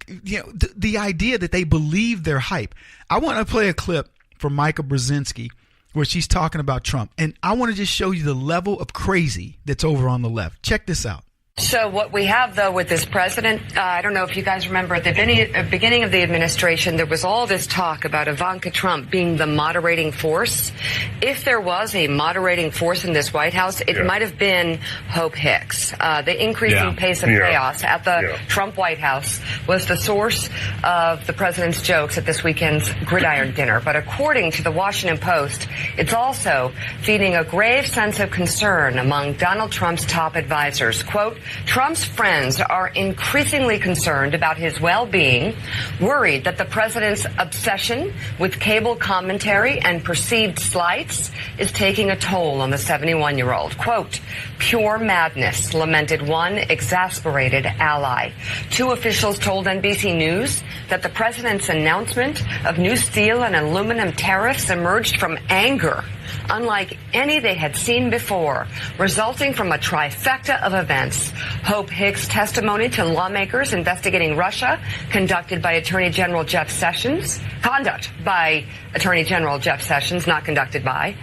the idea that they believe their hype. I want to play a clip from Micah Brzezinski where she's talking about Trump, and I want to just show you the level of crazy that's over on the left. Check this out. So what we have, though, with this president, I don't know if you guys remember at the beginning of the administration, there was all this talk about Ivanka Trump being the moderating force. If there was a moderating force in this White House, it might have been Hope Hicks. The increasing pace of chaos at the Trump White House was the source of the president's jokes at this weekend's gridiron dinner. But according to the Washington Post, it's also feeding a grave sense of concern among Donald Trump's top advisors. Quote, Trump's friends are increasingly concerned about his well-being, worried that the president's obsession with cable commentary and perceived slights is taking a toll on the 71-year-old. Quote, pure madness, lamented one exasperated ally. Two officials told NBC News that the president's announcement of new steel and aluminum tariffs emerged from anger, unlike any they had seen before, resulting from a trifecta of events. Hope Hicks' testimony to lawmakers investigating Russia, conducted by Attorney General Jeff Sessions, not conducted by,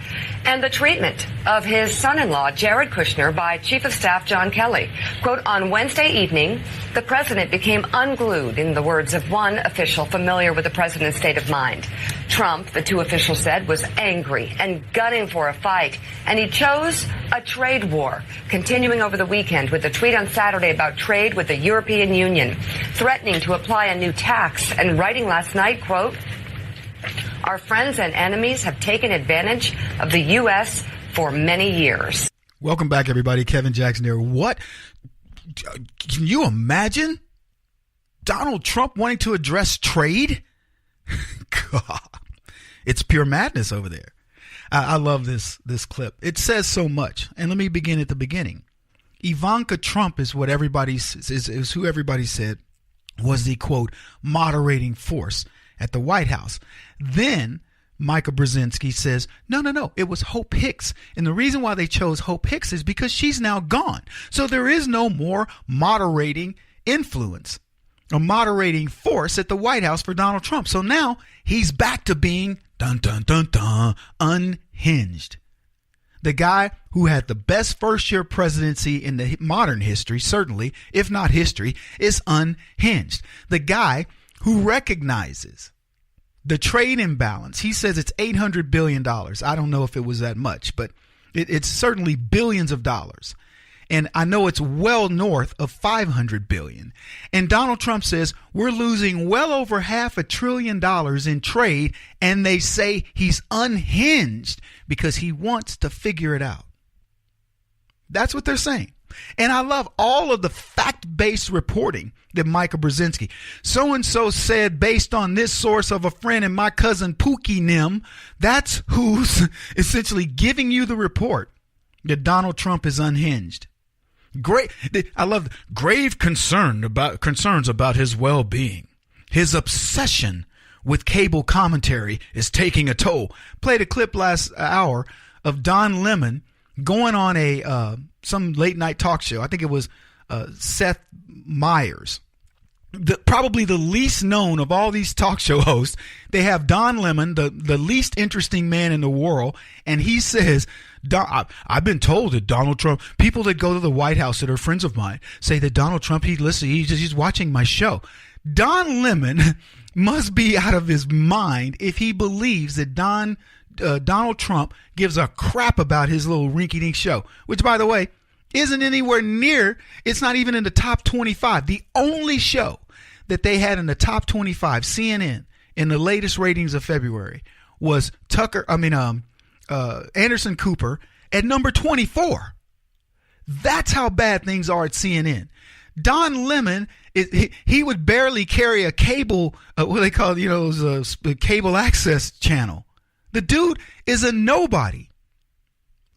and the treatment of his son-in-law, Jared Kushner, by Chief of Staff John Kelly. Quote, on Wednesday evening, the president became unglued, in the words of one official familiar with the president's state of mind. Trump, the two officials said, was angry and gunning for a fight, and he chose a trade war, continuing over the weekend with a tweet on Saturday about trade with the European Union, threatening to apply a new tax, and writing last night, quote, our friends and enemies have taken advantage of the U.S. for many years. Welcome back, everybody. Kevin Jackson here. What? Can you imagine Donald Trump wanting to address trade? God, it's pure madness over there. I love this clip. It says so much. And let me begin at the beginning. Ivanka Trump is what is who everybody said was the, quote, moderating force at the White House. Then Micah Brzezinski says, no, it was Hope Hicks. And the reason why they chose Hope Hicks is because she's now gone. So there is no more moderating influence, a moderating force at the White House for Donald Trump. So now he's back to being, dun, dun, dun, dun, unhinged. The guy who had the best first-year presidency in the modern history, certainly, if not history, is unhinged. The guy who recognizes the trade imbalance. He says it's $800 billion. I don't know if it was that much, but it's certainly billions of dollars. And I know it's well north of $500 billion. And Donald Trump says we're losing well over $500 billion in trade. And they say he's unhinged because he wants to figure it out. That's what they're saying. And I love all of the fact-based reporting that Micah Brzezinski. So-and-so said based on this source of a friend and my cousin Pookie Nim. That's who's essentially giving you the report that Donald Trump is unhinged. Great. I love grave concerns about his well-being. His obsession with cable commentary is taking a toll. Played a clip last hour of Don Lemon going on a some late night talk show. I think it was Seth Meyers. Probably the least known of all these talk show hosts. They have Don Lemon, the least interesting man in the world, and he says, I've been told that Donald Trump, people that go to the White House that are friends of mine, say that Donald Trump, he's watching my show. Don Lemon must be out of his mind if he believes that Donald Trump gives a crap about his little rinky-dink show, which, by the way, isn't anywhere near, it's not even in the top 25. The only show that they had in the top 25, CNN, in the latest ratings of February, was Anderson Cooper at number 24. That's how bad things are at CNN. Don Lemon, he would barely carry a cable, what they call, those cable access channel. The dude is a nobody.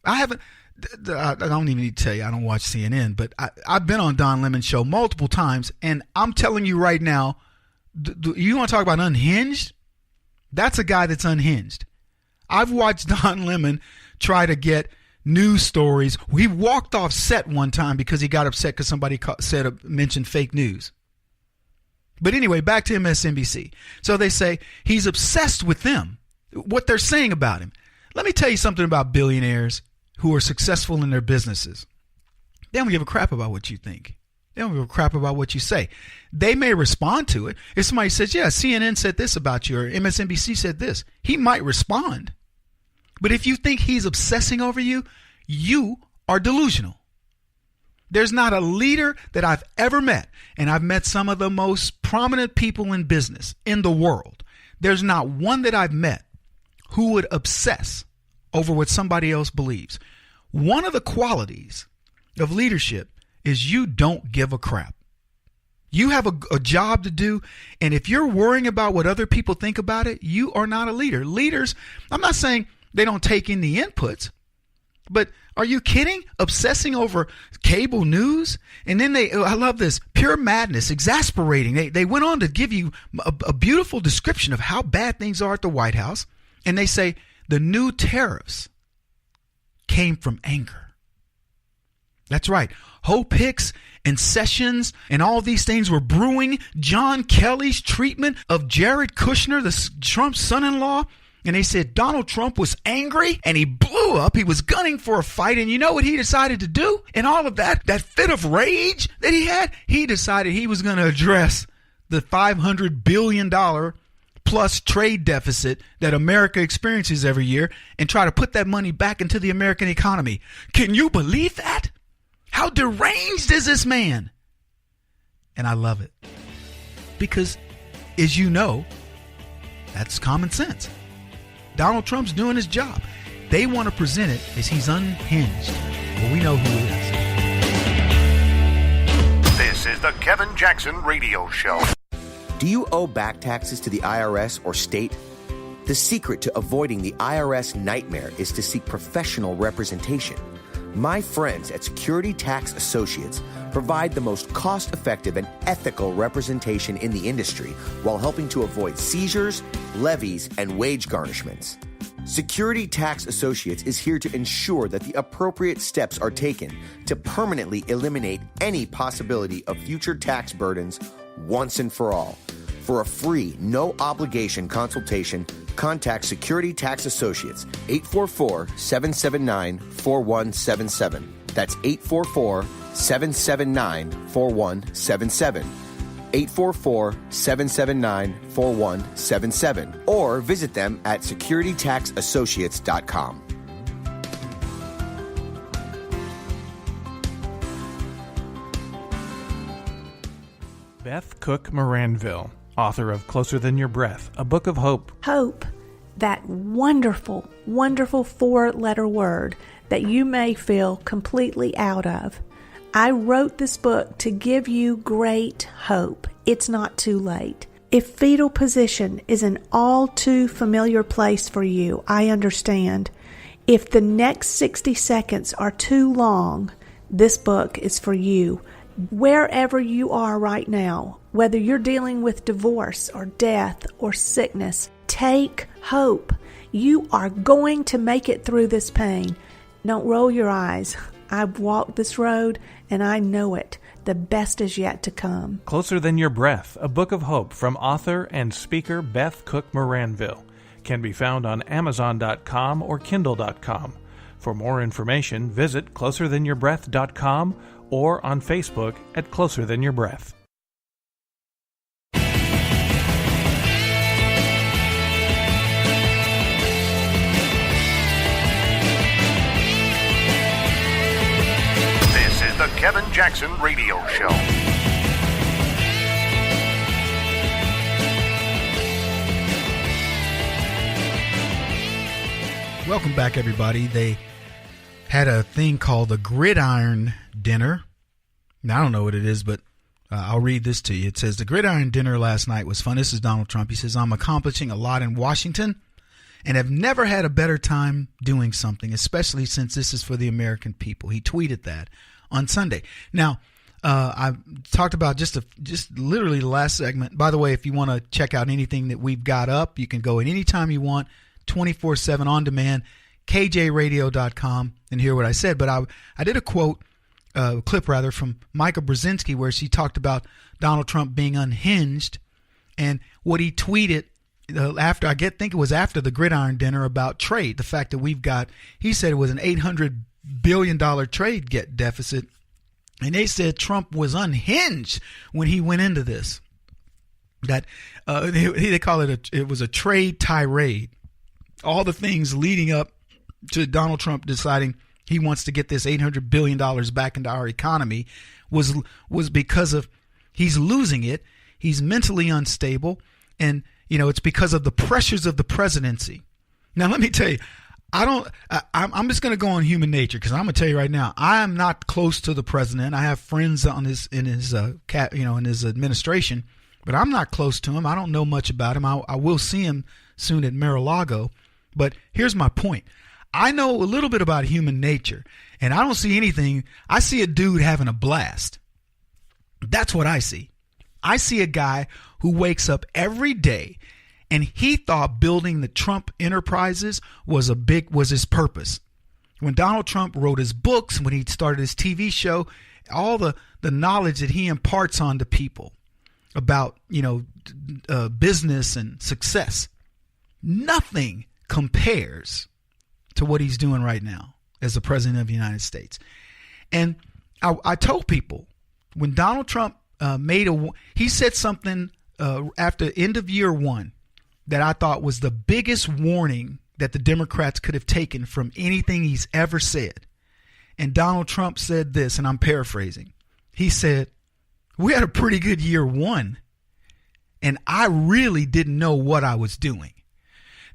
I don't even need to tell you, I don't watch CNN, but I've been on Don Lemon's show multiple times, and I'm telling you right now, you want to talk about unhinged? That's a guy that's unhinged. I've watched Don Lemon try to get news stories. He walked off set one time because he got upset because somebody mentioned fake news. But anyway, back to MSNBC. So they say he's obsessed with them, what they're saying about him. Let me tell you something about billionaires who are successful in their businesses. They don't give a crap about what you think. They don't give a crap about what you say. They may respond to it. If somebody says, yeah, CNN said this about you, or MSNBC said this, he might respond. But if you think he's obsessing over you, you are delusional. There's not a leader that I've ever met, and I've met some of the most prominent people in business in the world. There's not one that I've met who would obsess over what somebody else believes. One of the qualities of leadership is you don't give a crap. You have a job to do, and if you're worrying about what other people think about it, you are not a leader. Leaders, I'm not saying they don't take in the inputs, but are you kidding? Obsessing over cable news? And then I love this, pure madness, exasperating. They went on to give you a beautiful description of how bad things are at the White House, and they say the new tariffs came from anger. That's right. Hope Hicks and Sessions and all these things were brewing. John Kelly's treatment of Jared Kushner, the Trump's son-in-law. And they said Donald Trump was angry and he blew up. He was gunning for a fight. And you know what he decided to do? And all of that fit of rage that he had, he decided he was going to address the $500 billion plus trade deficit that America experiences every year and try to put that money back into the American economy. Can you believe that? How deranged is this man? And I love it. Because, as you know, that's common sense. Donald Trump's doing his job. They want to present it as he's unhinged. Well, we know who he is. This is the Kevin Jackson Radio Show. Do you owe back taxes to the IRS or state? The secret to avoiding the IRS nightmare is to seek professional representation. My friends at Security Tax Associates provide the most cost-effective and ethical representation in the industry while helping to avoid seizures, levies, and wage garnishments. Security Tax Associates is here to ensure that the appropriate steps are taken to permanently eliminate any possibility of future tax burdens once and for all. For a free, no-obligation consultation, contact Security Tax Associates, 844-779-4177. That's 844-779-4177. 844-779-4177. Or visit them at securitytaxassociates.com. Beth Cook Moranville, author of Closer Than Your Breath, a book of hope. Hope, that wonderful, wonderful four-letter word that you may feel completely out of. I wrote this book to give you great hope. It's not too late. If fetal position is an all too familiar place for you, I understand. If the next 60 seconds are too long, this book is for you. Wherever you are right now, whether you're dealing with divorce or death or sickness, take hope. You are going to make it through this pain. Don't roll your eyes. I've walked this road and I know it. The best is yet to come. Closer Than Your Breath, a book of hope from author and speaker Beth Cook Moranville, can be found on Amazon.com or Kindle.com. For more information, visit closerthanyourBreath.com or on Facebook at Closer Than Your Breath. This is the Kevin Jackson Radio Show. Welcome back, everybody. They had a thing called the Gridiron Dinner. Now, I don't know what it is, but I'll read this to you. It says, the Gridiron Dinner last night was fun. This is Donald Trump. He says, I'm accomplishing a lot in Washington and have never had a better time doing something, especially since this is for the American people. He tweeted that on Sunday. Now, I talked about just literally the last segment. By the way, if you want to check out anything that we've got up, you can go at any time you want, 24/7 on demand, kjradio.com, and hear what I said. But I did a clip from Micah Brzezinski where she talked about Donald Trump being unhinged, and what he tweeted after, think it was after the Gridiron Dinner, about trade. The fact that he said it was an $800 billion trade deficit, and they said Trump was unhinged when he went into this. That they call it was a trade tirade. All the things leading up to Donald Trump deciding he wants to get this $800 billion back into our economy was because of he's losing it. He's mentally unstable. And, it's because of the pressures of the presidency. Now, let me tell you, I'm just going to go on human nature, because I'm going to tell you right now, I am not close to the president. I have friends in his administration, but I'm not close to him. I don't know much about him. I will see him soon at Mar-a-Lago. But here's my point. I know a little bit about human nature, and I don't see anything. I see a dude having a blast. That's what I see. I see a guy who wakes up every day, and he thought building the Trump enterprises was his purpose. When Donald Trump wrote his books, when he started his TV show, all the knowledge that he imparts onto people about, business and success, nothing compares to what he's doing right now as the president of the United States. And I told people, when Donald Trump he said something after end of year one that I thought was the biggest warning that the Democrats could have taken from anything he's ever said. And Donald Trump said this, and I'm paraphrasing. He said, we had a pretty good year one, and I really didn't know what I was doing.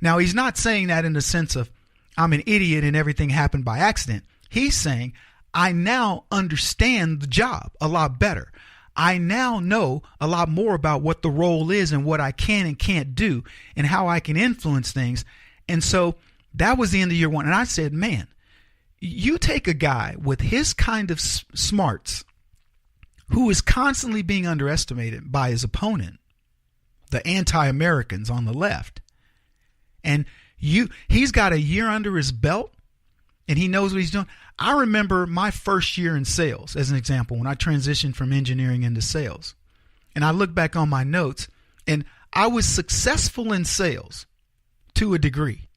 Now, he's not saying that in the sense of I'm an idiot and everything happened by accident. He's saying I now understand the job a lot better. I now know a lot more about what the role is and what I can and can't do and how I can influence things. And so that was the end of year one. And I said, man, you take a guy with his kind of smarts who is constantly being underestimated by his opponent, the anti-Americans on the left, and he's got a year under his belt and he knows what he's doing. I remember my first year in sales, as an example, when I transitioned from engineering into sales. And I look back on my notes, and I was successful in sales to a degree.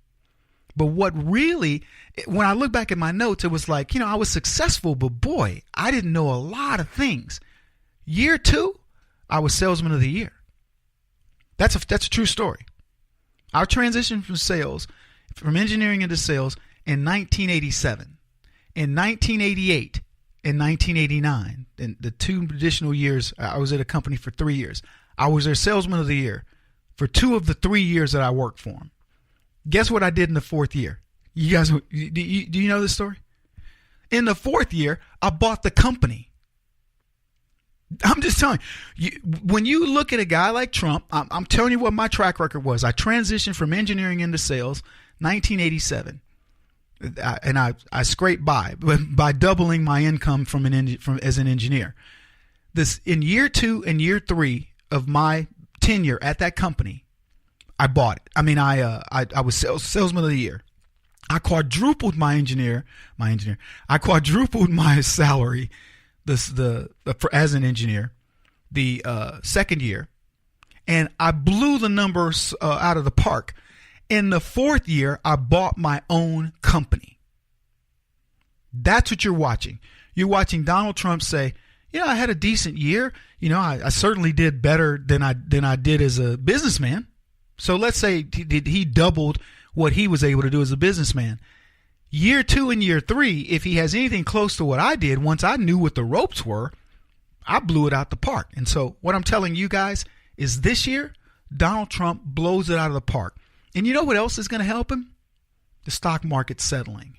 But what really, when I look back at my notes, it was like, I was successful, but boy, I didn't know a lot of things. Year 2, I was salesman of the year. That's a true story. I transitioned from engineering into sales in 1987. In 1988 and 1989, in the 2 additional years, I was at a company for 3 years. I was their salesman of the year for 2 of the 3 years that I worked for them. Guess what I did in the 4th year? You guys, do you know this story? In the 4th year, I bought the company. I'm just telling you, when you look at a guy like Trump, I'm telling you what my track record was. I transitioned from engineering into sales, 1987. And I scraped by doubling my income as an engineer. This in year 2 and year 3 of my tenure at that company, I bought it. I mean, I was salesman of the year. I quadrupled my engineer. I quadrupled my salary as an engineer the 2nd year, and I blew the numbers out of the park. In the 4th year, I bought my own company. That's what you're watching. You're watching Donald Trump say, I had a decent year. I certainly did better than I did as a businessman. So let's say he doubled what he was able to do as a businessman. Year 2 and year 3, if he has anything close to what I did, once I knew what the ropes were, I blew it out the park. And so what I'm telling you guys is this year, Donald Trump blows it out of the park. And you know what else is going to help him? The stock market settling.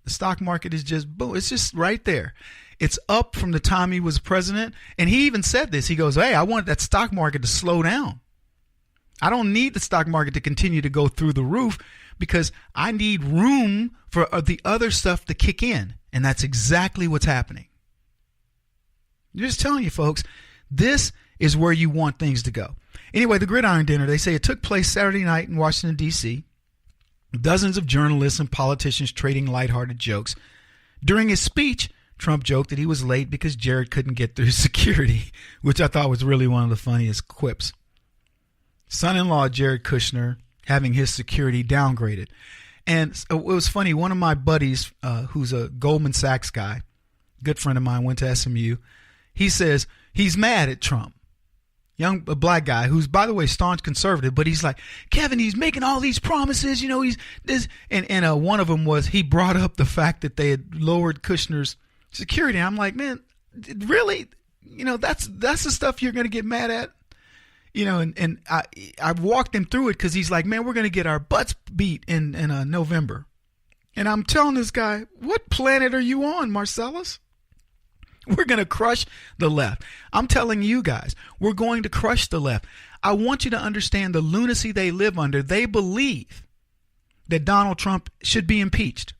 The stock market is just, boom, it's just right there. It's up from the time he was president. And he even said this. He goes, hey, I want that stock market to slow down. I don't need the stock market to continue to go through the roof because I need room for the other stuff to kick in. And that's exactly what's happening. I'm just telling you, folks, this is where you want things to go. Anyway, the Gridiron Dinner, they say it took place Saturday night in Washington, D.C. Dozens of journalists and politicians trading lighthearted jokes. During his speech, Trump joked that he was late because Jared couldn't get through security, which I thought was really one of the funniest quips. Son-in-law Jared Kushner having his security downgraded. And it was funny, one of my buddies, who's a Goldman Sachs guy, good friend of mine, went to SMU, he says he's mad at Trump. A black guy who's, by the way, staunch conservative, but he's like, Kevin, he's making all these promises, he's this. And one of them was he brought up the fact that they had lowered Kushner's security. I'm like, man, really? That's the stuff you're going to get mad at? And I walked him through it because he's like, man, we're going to get our butts beat in November. And I'm telling this guy, what planet are you on, Marcellus? We're going to crush the left. I'm telling you guys, we're going to crush the left. I want you to understand the lunacy they live under. They believe that Donald Trump should be impeached.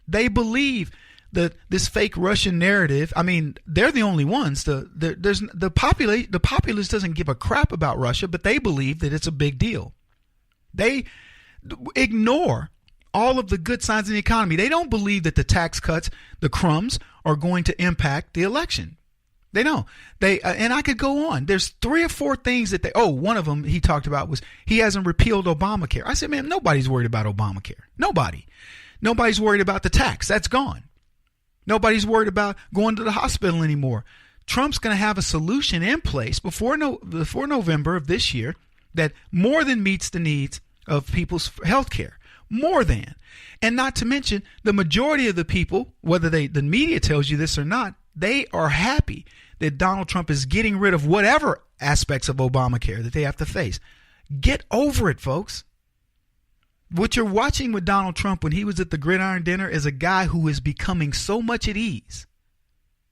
They believe that this fake Russian narrative, I mean, they're the only ones. The populace doesn't give a crap about Russia, but they believe that it's a big deal. They ignore all of the good signs in the economy. They don't believe that the tax cuts, the crumbs, are going to impact the election. They don't. And I could go on. There's 3 or 4 things that one of them he talked about was he hasn't repealed Obamacare. I said, man, nobody's worried about Obamacare. Nobody's worried about the tax. That's gone. Nobody's worried about going to the hospital anymore. Trump's going to have a solution in place before November of this year that more than meets the needs of people's health care. More than. And not to mention, the majority of the people, whether the media tells you this or not, they are happy that Donald Trump is getting rid of whatever aspects of Obamacare that they have to face. Get over it, folks. What you're watching with Donald Trump when he was at the Gridiron Dinner is a guy who is becoming so much at ease.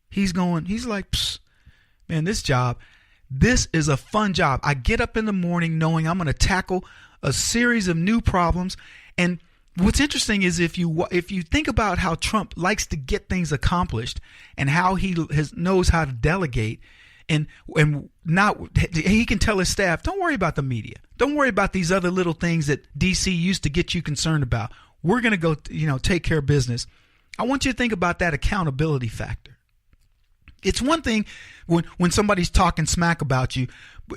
He's like, psst, Man, this is a fun job. I get up in the morning knowing I'm going to tackle a series of new problems. And what's interesting is if you think about how Trump likes to get things accomplished and how he knows how to delegate, and not he can tell his staff, don't worry about the media. Don't worry about these other little things that DC used to get you concerned about. We're going to go, take care of business. I want you to think about that accountability factor. It's one thing when somebody's talking smack about you,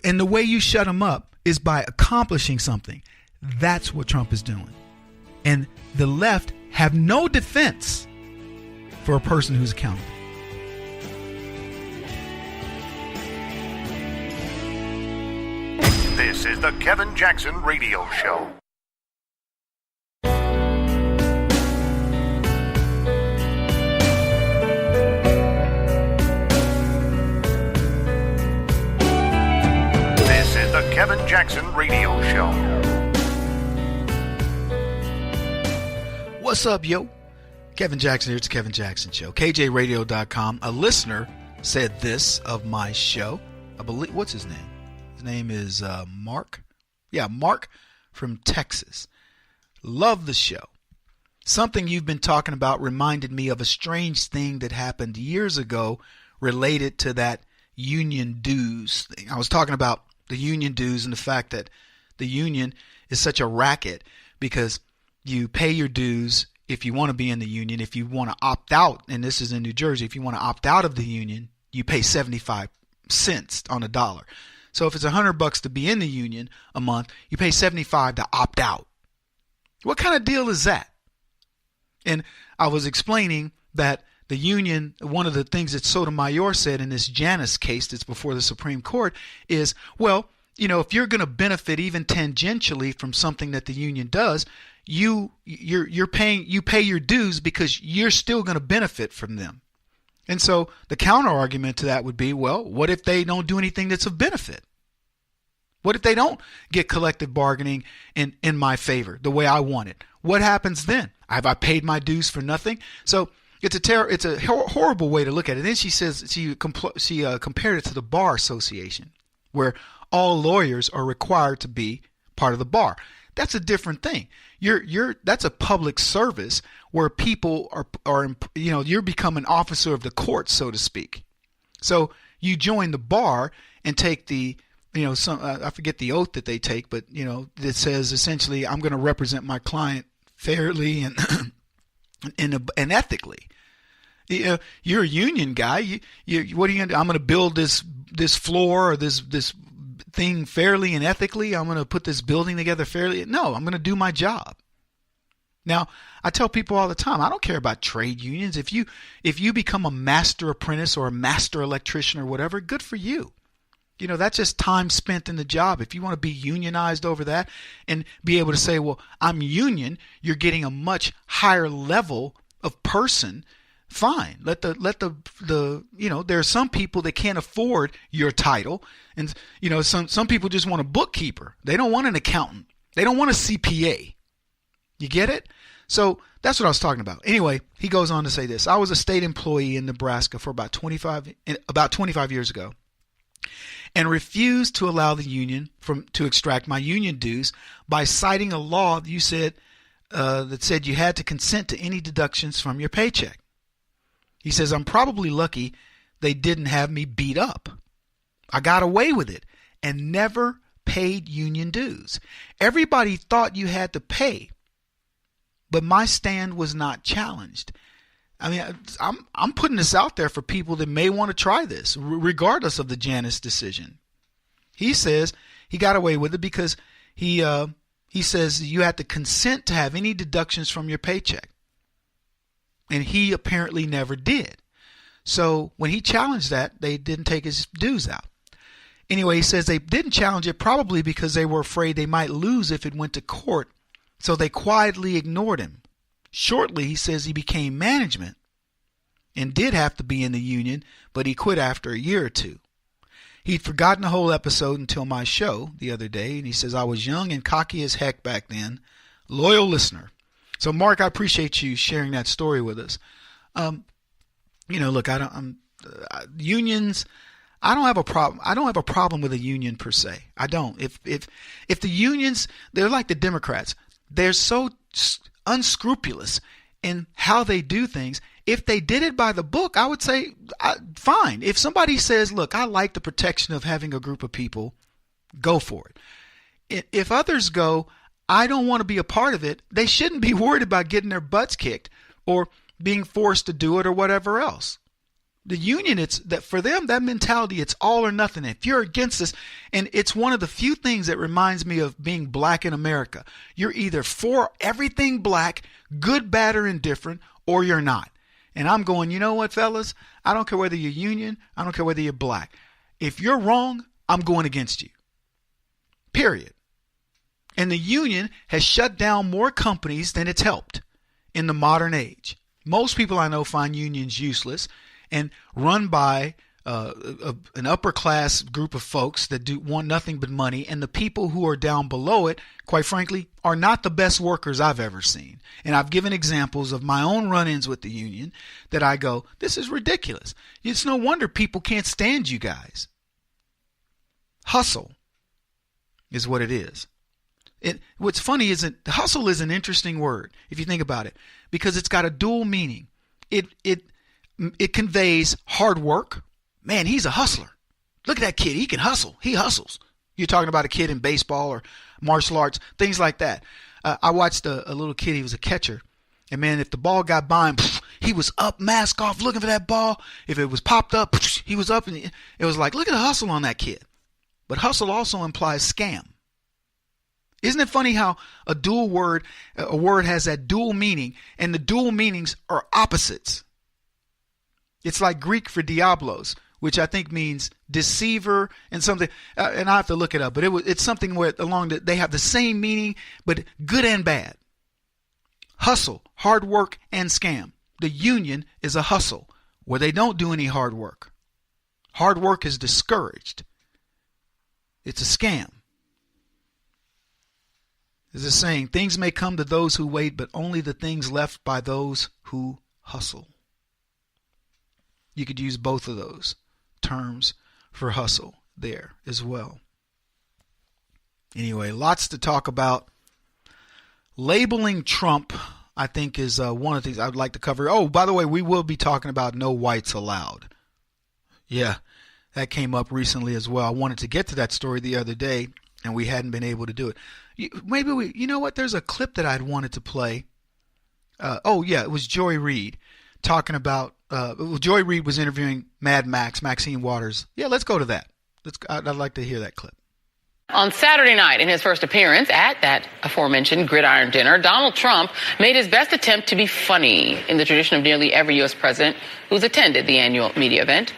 and the way you shut them up is by accomplishing something. That's what Trump is doing. And the left have no defense for a person who's accountable. This is the Kevin Jackson Radio Show. This is the Kevin Jackson Radio Show. What's up, yo? Kevin Jackson here. It's the Kevin Jackson Show. KJRadio.com. A listener said this of my show. I believe, what's his name? His name is Mark. Yeah, Mark from Texas. Love the show. Something you've been talking about reminded me of a strange thing that happened years ago related to that union dues thing. I was talking about the union dues and the fact that the union is such a racket because you pay your dues if you want to be in the union. If you want to opt out, and this is in New Jersey, if you want to opt out of the union, you pay 75 cents on a dollar. So if it's $100 to be in the union a month, you pay 75 to opt out. What kind of deal is that? And I was explaining that the union, one of the things that Sotomayor said in this Janus case that's before the Supreme Court is, well, if you're going to benefit even tangentially from something that the union does, you pay your dues because you're still going to benefit from them. And so the counter argument to that would be, well, what if they don't do anything that's of benefit? What if they don't get collective bargaining in my favor the way I want it? What happens then? Have I paid my dues for nothing? So it's a horrible way to look at it. Then she says she compared it to the Bar Association, where all lawyers are required to be part of the bar. That's a different thing. That's a public service where people are you're become an officer of the court, so to speak. So you join the bar and take the I forget the oath that they take, but that says essentially I'm going to represent my client fairly and and ethically. You're a union guy. What are you going to do? I'm going to build this floor or this thing fairly and ethically. I'm going to put this building together fairly. No, I'm going to do my job. Now, I tell people all the time, I don't care about trade unions. If you become a master apprentice or a master electrician or whatever, good for you. That's just time spent in the job. If you want to be unionized over that and be able to say, well, I'm union, you're getting a much higher level of person. Fine. Let the there are some people that can't afford your title, and some people just want a bookkeeper. They don't want an accountant. They don't want a CPA. You get it? So that's what I was talking about. Anyway, he goes on to say this. I was a state employee in Nebraska for about 25 years ago, and refused to allow the union to extract my union dues by citing a law that said you had to consent to any deductions from your paycheck. He says, I'm probably lucky they didn't have me beat up. I got away with it and never paid union dues. Everybody thought you had to pay, but my stand was not challenged. I mean, I'm putting this out there for people that may want to try this, regardless of the Janus decision. He says he got away with it because he says you have to consent to have any deductions from your paycheck. And he apparently never did. So when he challenged that, they didn't take his dues out. Anyway, he says they didn't challenge it probably because they were afraid they might lose if it went to court. So they quietly ignored him. Shortly, he says he became management and did have to be in the union, but he quit after a year or two. He'd forgotten the whole episode until my show the other day, and he says, I was young and cocky as heck back then. Loyal listener. So, Mark, I appreciate you sharing that story with us. Look, unions, I don't have a problem. I don't have a problem with a union per se. I don't. If the unions, they're like the Democrats. They're so unscrupulous in how they do things. If they did it by the book, I would say fine. If somebody says, "Look, I like the protection of having a group of people," go for it. If others go, "I don't want to be a part of it," they shouldn't be worried about getting their butts kicked or being forced to do it or whatever else. The union, it's that for them, that mentality, it's all or nothing. If you're against this, and it's one of the few things that reminds me of being black in America. You're either for everything black, good, bad, or indifferent, or you're not. And I'm going, you know what, fellas? I don't care whether you're union. I don't care whether you're black. If you're wrong, I'm going against you. Period. And the union has shut down more companies than it's helped in the modern age. Most people I know find unions useless and run by an upper class group of folks that want nothing but money. And the people who are down below it, quite frankly, are not the best workers I've ever seen. And I've given examples of my own run-ins with the union that I go, this is ridiculous. It's no wonder people can't stand you guys. Hustle is what it is. What's funny is that hustle is an interesting word if you think about it, because it's got a dual meaning. It conveys hard work. Man, he's a hustler. Look at that kid. He can hustle. He hustles. You're talking about a kid in baseball or martial arts, things like that. I watched a little kid. He was a catcher. And, man, if the ball got by him, he was up, mask off, looking for that ball. If it was popped up, he was up. And it was like, look at the hustle on that kid. But hustle also implies scam. Isn't it funny how a word has that dual meaning, and the dual meanings are opposites? It's like Greek for diablos, which I think means deceiver and something. And I have to look it up, but it's something where they have the same meaning, but good and bad. Hustle, hard work, and scam. The union is a hustle where they don't do any hard work. Hard work is discouraged. It's a scam. There's a saying, things may come to those who wait, but only the things left by those who hustle. You could use both of those terms for hustle there as well. Anyway, lots to talk about. Labeling Trump, I think, is one of the things I would like to cover. Oh, by the way, we will be talking about no whites allowed. Yeah, that came up recently as well. I wanted to get to that story the other day, and we hadn't been able to do it. You know what? There's a clip that I'd wanted to play. It was Joy Reid talking about. Joy Reid was interviewing Maxine Waters. Yeah, let's go to that. I'd like to hear that clip. On Saturday night, in his first appearance at that aforementioned gridiron dinner, Donald Trump made his best attempt to be funny in the tradition of nearly every U.S. president who's attended the annual media event.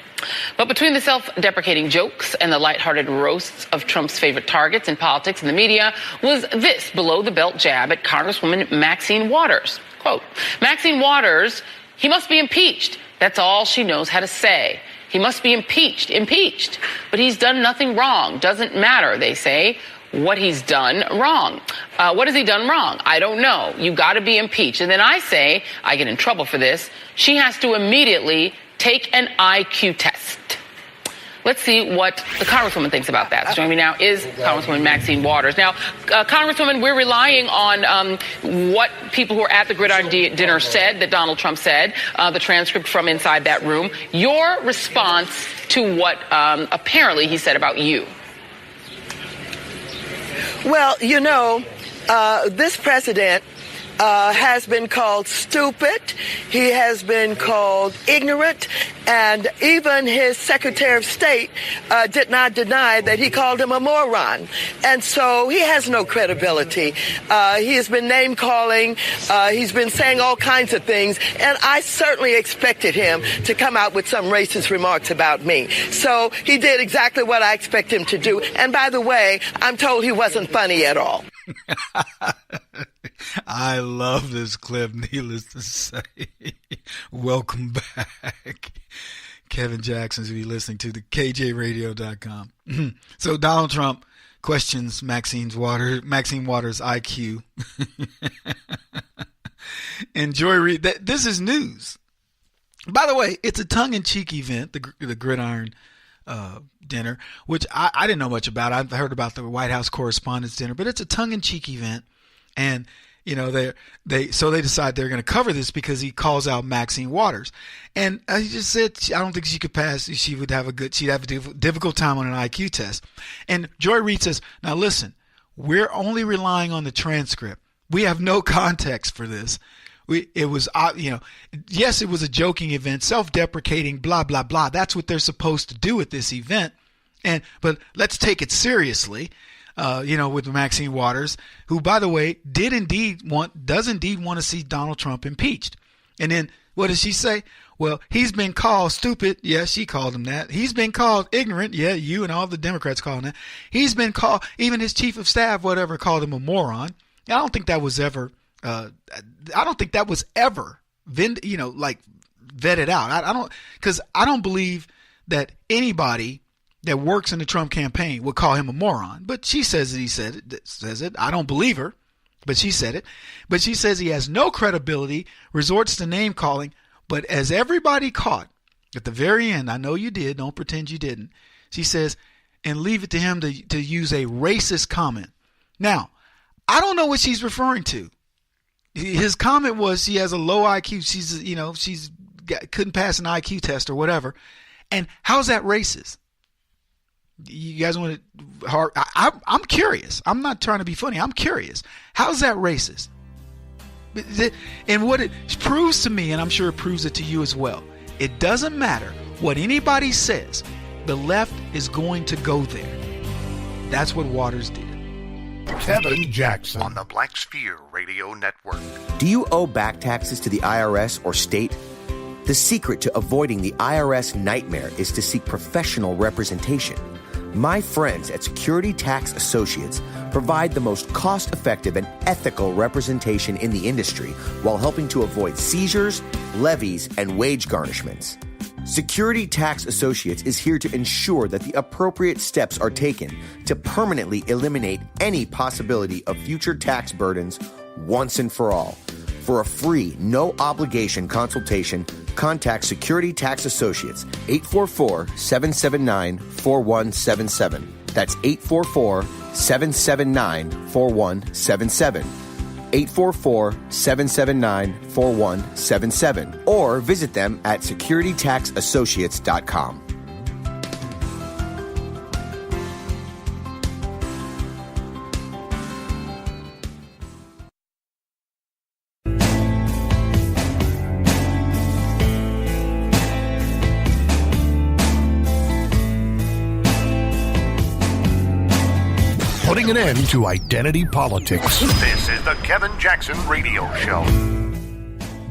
But between the self-deprecating jokes and the lighthearted roasts of Trump's favorite targets in politics and the media was this below-the-belt jab at Congresswoman Maxine Waters. Quote, Maxine Waters, he must be impeached. That's all she knows how to say. He must be impeached. But he's done nothing wrong. Doesn't matter, they say, what he's done wrong. What has he done wrong? I don't know. You got to be impeached. And then I say, I get in trouble for this, she has to immediately take an IQ test. Let's see what the Congresswoman thinks about that. So joining me now is Congresswoman Maxine Waters. Now, Congresswoman, we're relying on what people who were at the gridiron dinner said, that Donald Trump said, the transcript from inside that room. Your response to what apparently he said about you. Well, this president has been called stupid. He has been called ignorant. And even his Secretary of State did not deny that he called him a moron. And so he has no credibility. He has been name calling. He's been saying all kinds of things. And I certainly expected him to come out with some racist remarks about me. So he did exactly what I expect him to do. And by the way, I'm told he wasn't funny at all. I love this clip, needless to say. Welcome back. Kevin Jackson's be listening to the KJRadio.com. So Donald Trump questions Maxine Waters' IQ. And Joy Reid, this is news. By the way, it's a tongue-in-cheek event, the gridiron dinner, which I didn't know much about. I've heard about the White House Correspondents' Dinner, but it's a tongue-in-cheek event. And, you know, they decide they're going to cover this because he calls out Maxine Waters. And he just said, I don't think she could pass. She'd have a difficult time on an IQ test. And Joy Reid says, now listen, we're only relying on the transcript. We have no context for this. It was, yes, it was a joking event, self-deprecating, blah, blah, blah. That's what they're supposed to do at this event. But let's take it seriously, with Maxine Waters, who, by the way, does indeed want to see Donald Trump impeached. And then what does she say? Well, he's been called stupid. Yeah, she called him that. He's been called ignorant. Yeah, you and all the Democrats call him that. He's been called, even his chief of staff, whatever, called him a moron. I don't think that was ever vetted out. Because I don't believe that anybody that works in the Trump campaign would call him a moron. But she says that he says it. I don't believe her, but she said it. But she says he has no credibility, resorts to name calling. But as everybody caught at the very end, I know you did, don't pretend you didn't. She says, and leave it to him to use a racist comment. Now, I don't know what she's referring to. His comment was she has a low IQ. Couldn't pass an IQ test or whatever. And how's that racist? You guys want to? I'm curious. I'm not trying to be funny. I'm curious. How's that racist? And what it proves to me, and I'm sure it proves it to you as well, it doesn't matter what anybody says. The left is going to go there. That's what Waters did. Kevin Jackson on the Black Sphere Radio Network. Do you owe back taxes to the IRS or state? The secret to avoiding the IRS nightmare is to seek professional representation. My friends at Security Tax Associates provide the most cost-effective and ethical representation in the industry while helping to avoid seizures, levies, and wage garnishments. Security Tax Associates is here to ensure that the appropriate steps are taken to permanently eliminate any possibility of future tax burdens once and for all. For a free, no-obligation consultation, contact Security Tax Associates, 844-779-4177. That's 844-779-4177. 844-779-4177. Or visit them at securitytaxassociates.com. Putting an end to identity politics. This is the Kevin Jackson Radio Show.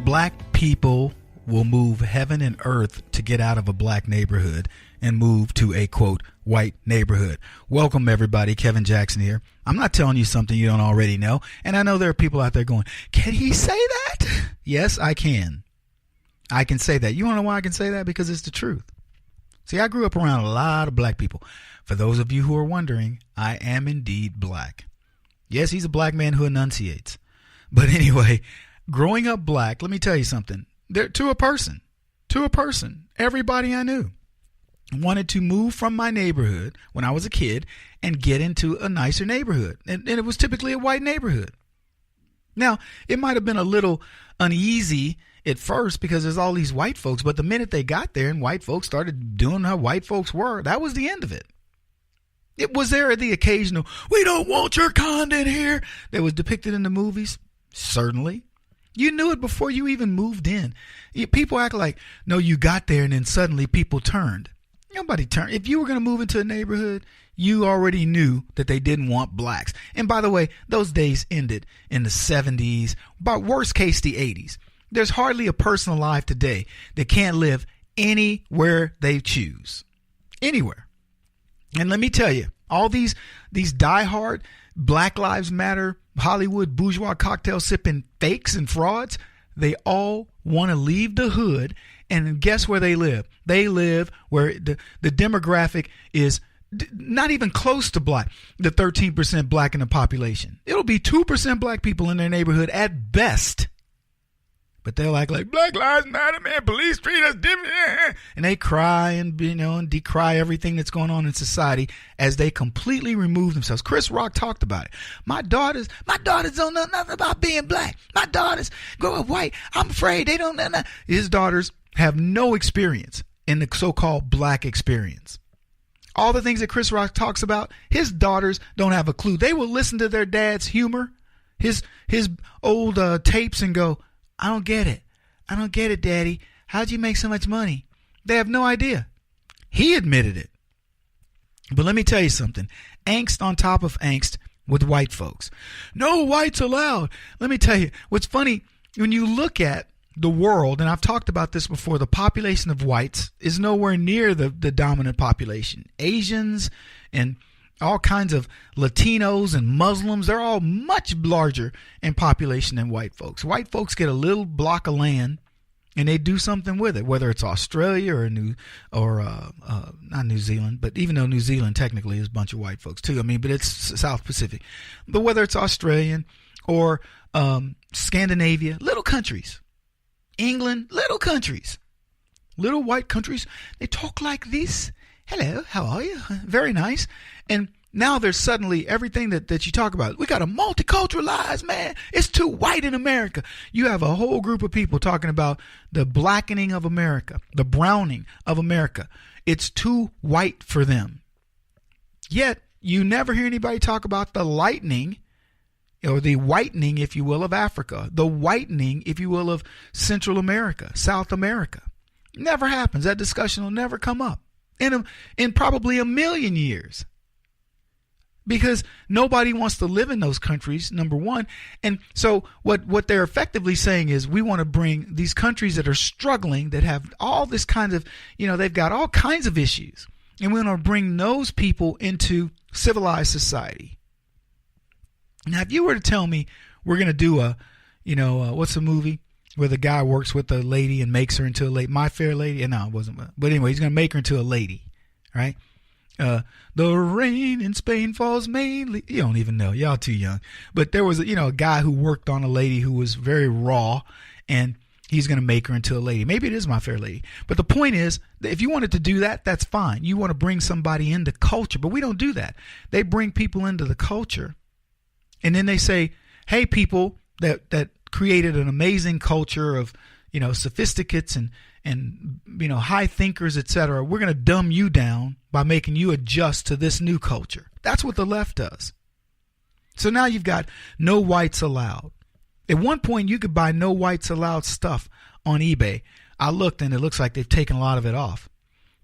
Black people will move heaven and earth to get out of a black neighborhood and move to a, quote, white neighborhood. Welcome, everybody. Kevin Jackson here. I'm not telling you something you don't already know. And I know there are people out there going, can he say that? Yes, I can. I can say that. You want to know why I can say that? Because it's the truth. See, I grew up around a lot of black people. For those of you who are wondering, I am indeed black. Yes, he's a black man who enunciates. But anyway, growing up black, let me tell you something. To a person, everybody I knew wanted to move from my neighborhood when I was a kid and get into a nicer neighborhood. And it was typically a white neighborhood. Now, it might have been a little uneasy at first because there's all these white folks. But the minute they got there and white folks started doing how white folks were, that was the end of it. It was there the occasional, we don't want your content here, that was depicted in the movies? Certainly. You knew it before you even moved in. People act like, no, you got there and then suddenly people turned. Nobody turned. If you were going to move into a neighborhood, you already knew that they didn't want blacks. And by the way, those days ended in the 70s, by worst case, the 80s. There's hardly a person alive today that can't live anywhere they choose. Anywhere. And let me tell you, all these diehard Black Lives Matter, Hollywood bourgeois cocktail sipping fakes and frauds, they all want to leave the hood. And guess where they live? They live where the demographic is not even close to black, the 13% black in the population. It'll be 2% black people in their neighborhood at best. But they'll act like Black Lives Matter, man. Police treat us different, and they cry and and decry everything that's going on in society as they completely remove themselves. Chris Rock talked about it. My daughters don't know nothing about being black. My daughters grow up white. I'm afraid they don't know nothing. His daughters have no experience in the so-called black experience. All the things that Chris Rock talks about, his daughters don't have a clue. They will listen to their dad's humor, his old tapes, and go, I don't get it. I don't get it, Daddy. How'd you make so much money? They have no idea. He admitted it. But let me tell you something. Angst on top of angst with white folks. No whites allowed. Let me tell you, what's funny, when you look at the world, and I've talked about this before, the population of whites is nowhere near the dominant population. Asians and all kinds of Latinos and Muslims, they're all much larger in population than white folks. White folks get a little block of land and they do something with it, whether it's Australia or not New Zealand, but even though New Zealand technically is a bunch of white folks too. I mean, but it's South Pacific. But whether it's Australian or Scandinavia, little countries. England, little countries. Little white countries, they talk like this. Hello, how are you? Very nice. And now there's suddenly everything that you talk about. We got to multiculturalize, man. It's too white in America. You have a whole group of people talking about the blackening of America, the browning of America. It's too white for them. Yet, you never hear anybody talk about the lightening or the whitening, if you will, of Africa, the whitening, if you will, of Central America, South America. Never happens. That discussion will never come up in probably a million years. Because nobody wants to live in those countries, number one. And so what they're effectively saying is we want to bring these countries that are struggling, that have all this kind of, they've got all kinds of issues. And we want to bring those people into civilized society. Now, if you were to tell me we're going to do what's the movie where the guy works with the lady and makes her into a lady? My Fair Lady? No, it wasn't. But anyway, he's going to make her into a lady, right? The rain in Spain falls mainly. You don't even know. Y'all too young. But there was a guy who worked on a lady who was very raw, and he's going to make her into a lady. Maybe it is My Fair Lady. But the point is, if you wanted to do that, that's fine. You want to bring somebody into culture, but we don't do that. They bring people into the culture, and then they say, hey, people that created an amazing culture of, sophisticates and high thinkers, etc. We're going to dumb you down by making you adjust to this new culture. That's what the left does. So now you've got no whites allowed. At one point, you could buy no whites allowed stuff on eBay. I looked, and it looks like they've taken a lot of it off.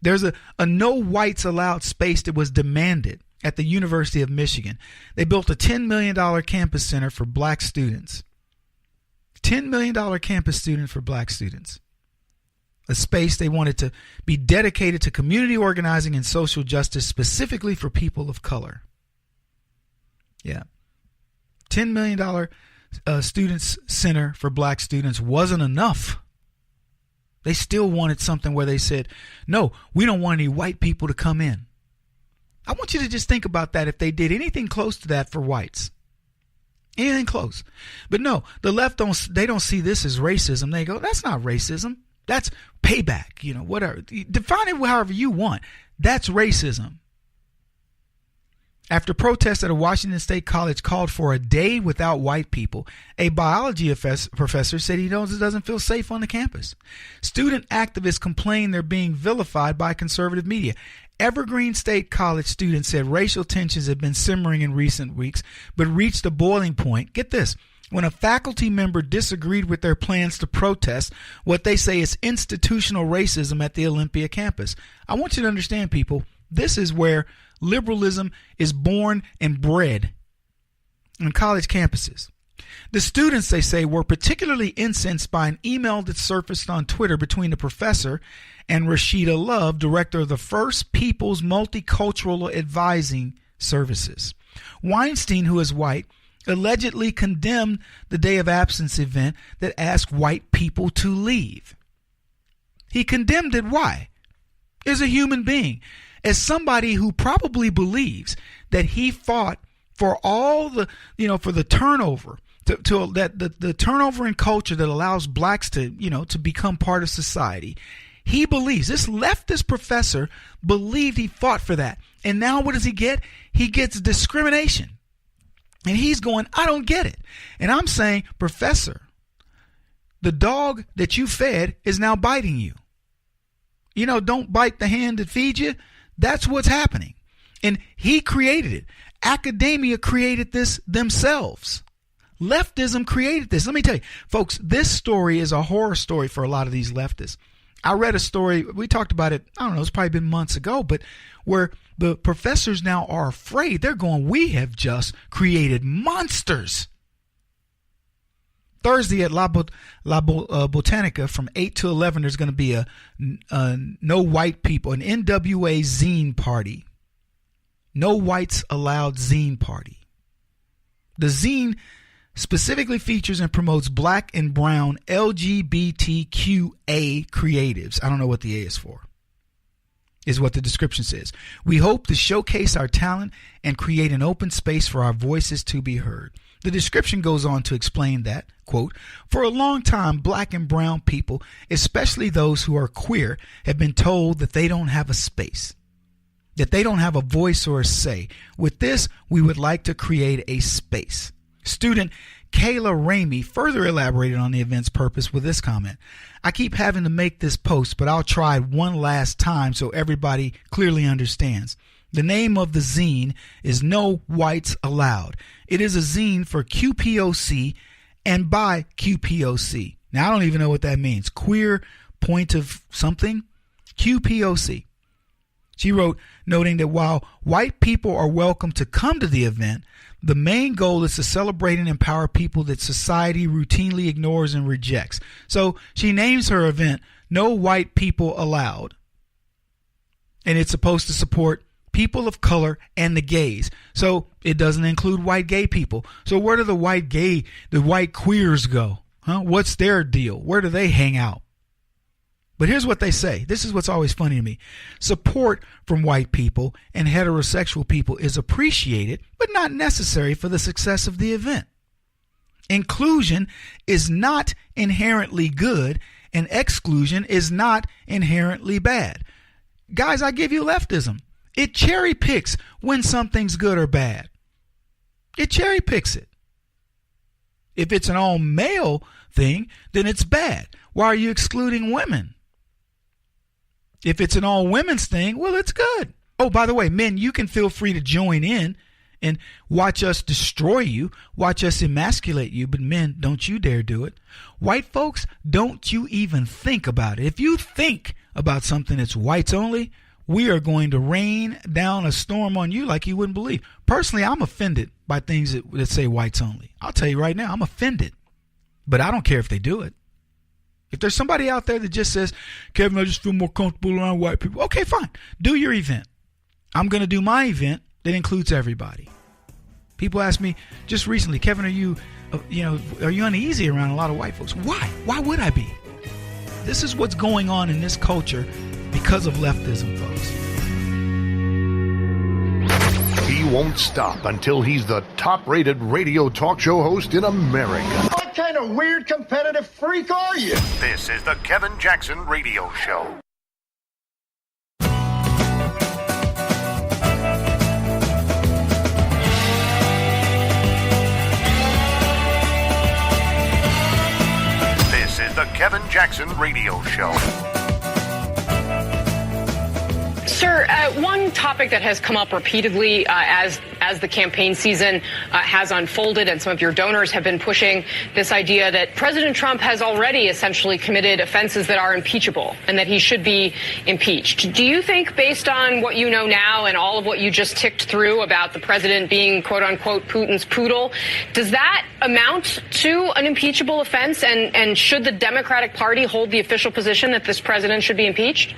There's a no whites allowed space that was demanded at the University of Michigan. They built a $10 million campus center for black students. $10 million campus student for black students. A space they wanted to be dedicated to community organizing and social justice, specifically for people of color. Yeah. $10 million students center for black students wasn't enough. They still wanted something where they said, no, we don't want any white people to come in. I want you to just think about that if they did anything close to that for whites. Anything close. But no, the left they don't see this as racism. They go, that's not racism. That's payback, whatever. Define it however you want. That's racism. After protests at a Washington State college called for a day without white people, a biology professor said he doesn't feel safe on the campus. Student activists complained they're being vilified by conservative media. Evergreen State College students said racial tensions had been simmering in recent weeks, but reached a boiling point. Get this. When a faculty member disagreed with their plans to protest what they say is institutional racism at the Olympia campus. I want you to understand, people, this is where liberalism is born and bred on college campuses. The students, they say, were particularly incensed by an email that surfaced on Twitter between the professor and Rashida Love, director of the First People's Multicultural Advising Services. Weinstein, who is white, allegedly condemned the Day of Absence event that asked white people to leave. He condemned it. Why? As a human being, as somebody who probably believes that he fought for all the, for the turnover, the turnover in culture that allows blacks to become part of society. He believes, this leftist professor believed, he fought for that. And now what does he get? He gets discrimination. And he's going, I don't get it. And I'm saying, Professor, the dog that you fed is now biting you. Don't bite the hand that feeds you. That's what's happening. And he created it. Academia created this themselves. Leftism created this. Let me tell you, folks, this story is a horror story for a lot of these leftists. I read a story, we talked about it, I don't know, it's probably been months ago, but where the professors now are afraid. They're going, we have just created monsters. Thursday at La Botanica from 8 to 11, there's going to be a no white people, an NWA zine party. No whites allowed zine party. The zine specifically features and promotes black and brown LGBTQA creatives. I don't know what the A is for, is what the description says. We hope to showcase our talent and create an open space for our voices to be heard. The description goes on to explain that, quote, for a long time, black and brown people, especially those who are queer, have been told that they don't have a space, that they don't have a voice or a say. With this, we would like to create a space. Student Kayla Ramey further elaborated on the event's purpose with this comment. I keep having to make this post, but I'll try one last time so everybody clearly understands. The name of the zine is No Whites Allowed. It is a zine for QPOC and by QPOC. Now, I don't even know what that means. Queer point of something? QPOC. She wrote, noting that while white people are welcome to come to the event, the main goal is to celebrate and empower people that society routinely ignores and rejects. So she names her event No White People Allowed. And it's supposed to support people of color and the gays. So it doesn't include white gay people. So where do the white queers go? Huh? What's their deal? Where do they hang out? But here's what they say. This is what's always funny to me. Support from white people and heterosexual people is appreciated, but not necessary for the success of the event. Inclusion is not inherently good, and exclusion is not inherently bad. Guys, I give you leftism. It cherry picks when something's good or bad. It cherry picks it. If it's an all male thing, then it's bad. Why are you excluding women? If it's an all women's thing, well, it's good. Oh, by the way, men, you can feel free to join in and watch us destroy you, watch us emasculate you, but men, don't you dare do it. White folks, don't you even think about it. If you think about something that's whites only, we are going to rain down a storm on you like you wouldn't believe. Personally, I'm offended by things that say whites only. I'll tell you right now, I'm offended. But I don't care if they do it. If there's somebody out there that just says, Kevin, I just feel more comfortable around white people. Okay, fine. Do your event. I'm going to do my event that includes everybody. People ask me just recently, Kevin, are you uneasy around a lot of white folks? Why? Why would I be? This is what's going on in this culture because of leftism, folks. He won't stop until he's the top-rated radio talk show host in America. What kind of weird competitive freak are you? This is the Kevin Jackson Radio Show. This is the Kevin Jackson Radio Show. Sir, one topic that has come up repeatedly as the campaign season has unfolded, and some of your donors have been pushing this idea that President Trump has already essentially committed offenses that are impeachable and that he should be impeached. Do you think, based on what you know now and all of what you just ticked through about the president being, quote unquote, Putin's poodle, does that amount to an impeachable offense? And should the Democratic Party hold the official position that this president should be impeached?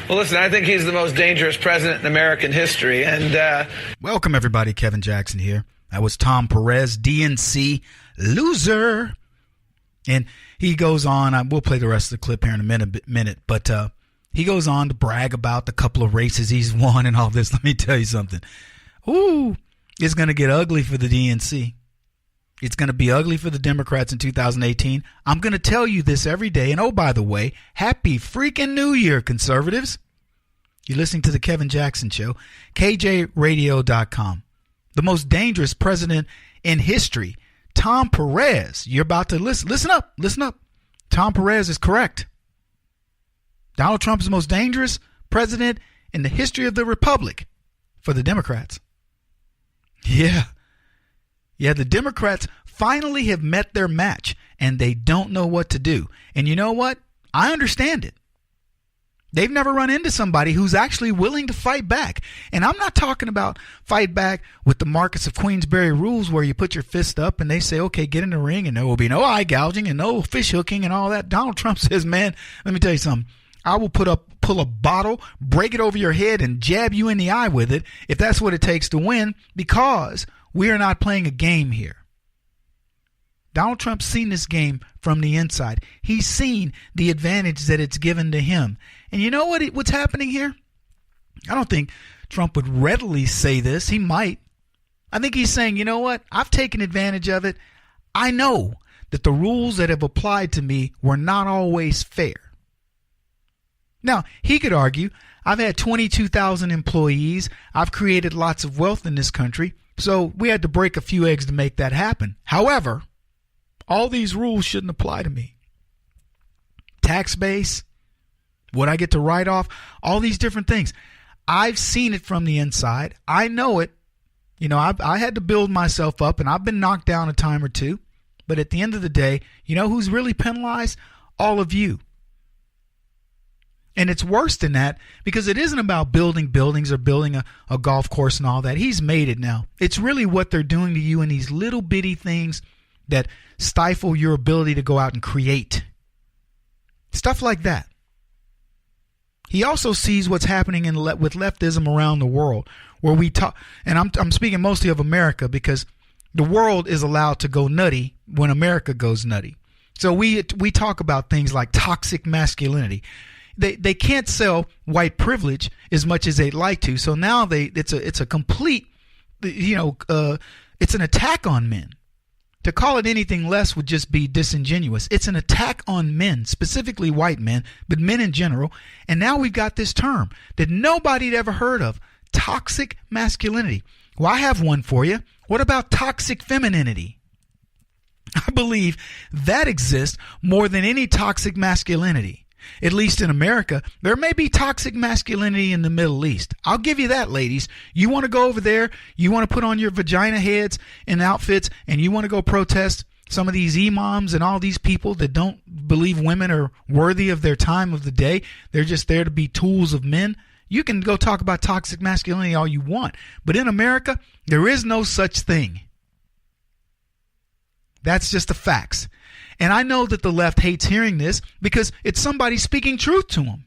Well, listen, I think he's the most dangerous president in American history. And welcome, everybody. Kevin Jackson here. That was Tom Perez, DNC loser. And he goes on. We'll play the rest of the clip here in a minute. But he goes on to brag about the couple of races he's won and all this. Let me tell you something. Ooh, it's going to get ugly for the DNC. It's going to be ugly for the Democrats in 2018. I'm going to tell you this every day. And oh, by the way, happy freaking New Year, conservatives. You're listening to the Kevin Jackson Show, KJRadio.com. The most dangerous president in history, Tom Perez. You're about to listen up. Tom Perez is correct. Donald Trump is the most dangerous president in the history of the republic for the Democrats. Yeah, the Democrats finally have met their match, and they don't know what to do. And you know what? I understand it. They've never run into somebody who's actually willing to fight back. And I'm not talking about fight back with the Marcus of Queensberry rules where you put your fist up and they say, okay, get in the ring, and there will be no eye gouging and no fish hooking and all that. Donald Trump says, man, let me tell you something. I will pull a bottle, break it over your head, and jab you in the eye with it if that's what it takes to win, because we are not playing a game here. Donald Trump's seen this game from the inside. He's seen the advantage that it's given to him. And you know what's happening here? I don't think Trump would readily say this. He might. I think he's saying, you know what? I've taken advantage of it. I know that the rules that have applied to me were not always fair. Now, he could argue, I've had 22,000 employees. I've created lots of wealth in this country. So we had to break a few eggs to make that happen. However, all these rules shouldn't apply to me. Tax base, what I get to write off, all these different things. I've seen it from the inside. I know it. You know, I had to build myself up, and I've been knocked down a time or two. But at the end of the day, you know who's really penalized? All of you. And it's worse than that, because it isn't about building buildings or building a golf course and all that. He's made it now. It's really what they're doing to you in these little bitty things that stifle your ability to go out and create. Stuff like that. He also sees what's happening with leftism around the world, where we talk, and I'm speaking mostly of America, because the world is allowed to go nutty when America goes nutty. So we talk about things like toxic masculinity. They can't sell white privilege as much as they'd like to. So now it's a complete, it's an attack on men. To call it anything less would just be disingenuous. It's an attack on men, specifically white men, but men in general. And now we've got this term that nobody had ever heard of, toxic masculinity. Well, I have one for you. What about toxic femininity? I believe that exists more than any toxic masculinity. At least in America. There may be toxic masculinity in the Middle East. I'll give you that, ladies. You want to go over there, you want to put on your vagina heads and outfits, and you want to go protest some of these imams and all these people that don't believe women are worthy of their time of the day. They're just there to be tools of men. You can go talk about toxic masculinity all you want. But in America, there is no such thing. That's just the facts. And I know that the left hates hearing this because it's somebody speaking truth to them.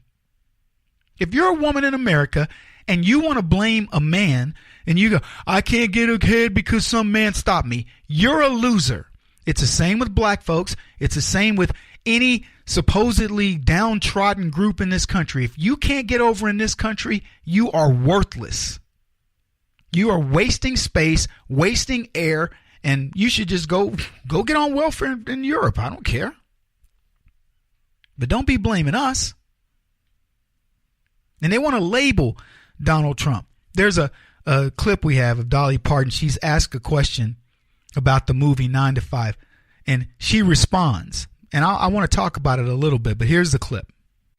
If you're a woman in America and you want to blame a man and you go, I can't get ahead because some man stopped me, you're a loser. It's the same with black folks. It's the same with any supposedly downtrodden group in this country. If you can't get over in this country, you are worthless. You are wasting space, wasting air, and you should just go get on welfare in Europe. I don't care. But don't be blaming us. And they want to label Donald Trump. There's a clip we have of Dolly Parton. She's asked a question about the movie 9 to 5. And she responds. And I want to talk about it a little bit. But here's the clip.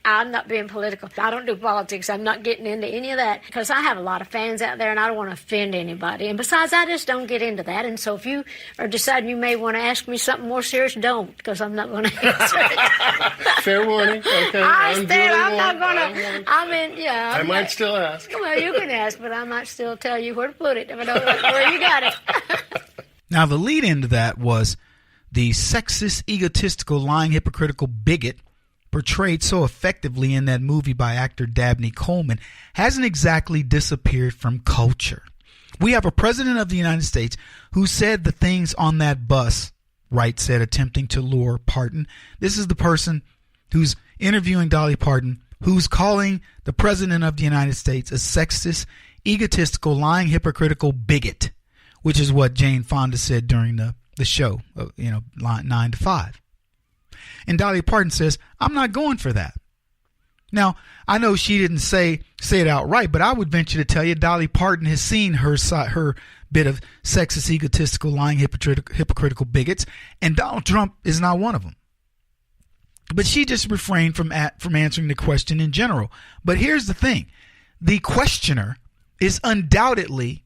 I'm not being political. I don't do politics. I'm not getting into any of that because I have a lot of fans out there and I don't want to offend anybody. And besides, I just don't get into that. And so if you are deciding you may want to ask me something more serious, don't, because I'm not going to answer it. Fair warning. Okay. I'm not going to. I might still ask. Well, you can ask, but I might still tell you where to put it if I don't know where you got it. Now, the lead into that was the sexist, egotistical, lying, hypocritical bigot portrayed so effectively in that movie by actor Dabney Coleman hasn't exactly disappeared from culture. We have a president of the United States who said the things on that bus, Wright said, attempting to lure Parton. This is the person who's interviewing Dolly Parton, who's calling the president of the United States a sexist, egotistical, lying, hypocritical bigot, which is what Jane Fonda said during the the show, 9 to 5. And Dolly Parton says, I'm not going for that. Now, I know she didn't say it outright, but I would venture to tell you Dolly Parton has seen her bit of sexist, egotistical, lying, hypocritical bigots, and Donald Trump is not one of them. But she just refrained from answering the question in general. But here's the thing. The questioner is undoubtedly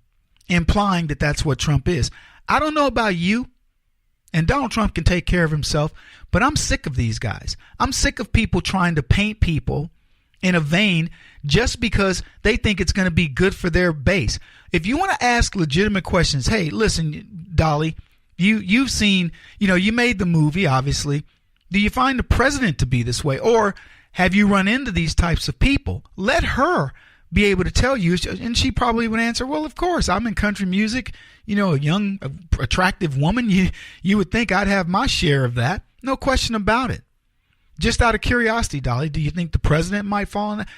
implying that that's what Trump is. I don't know about you, and Donald Trump can take care of himself, but I'm sick of these guys. I'm sick of people trying to paint people in a vein just because they think it's going to be good for their base. If you want to ask legitimate questions, hey, listen, Dolly, you've seen, you made the movie, obviously. Do you find the president to be this way? Or have you run into these types of people? Let her be able to tell you. And she probably would answer, well, of course, I'm in country music. A young, attractive woman. You would think I'd have my share of that. No question about it. Just out of curiosity, Dolly, do you think the president might fall in that?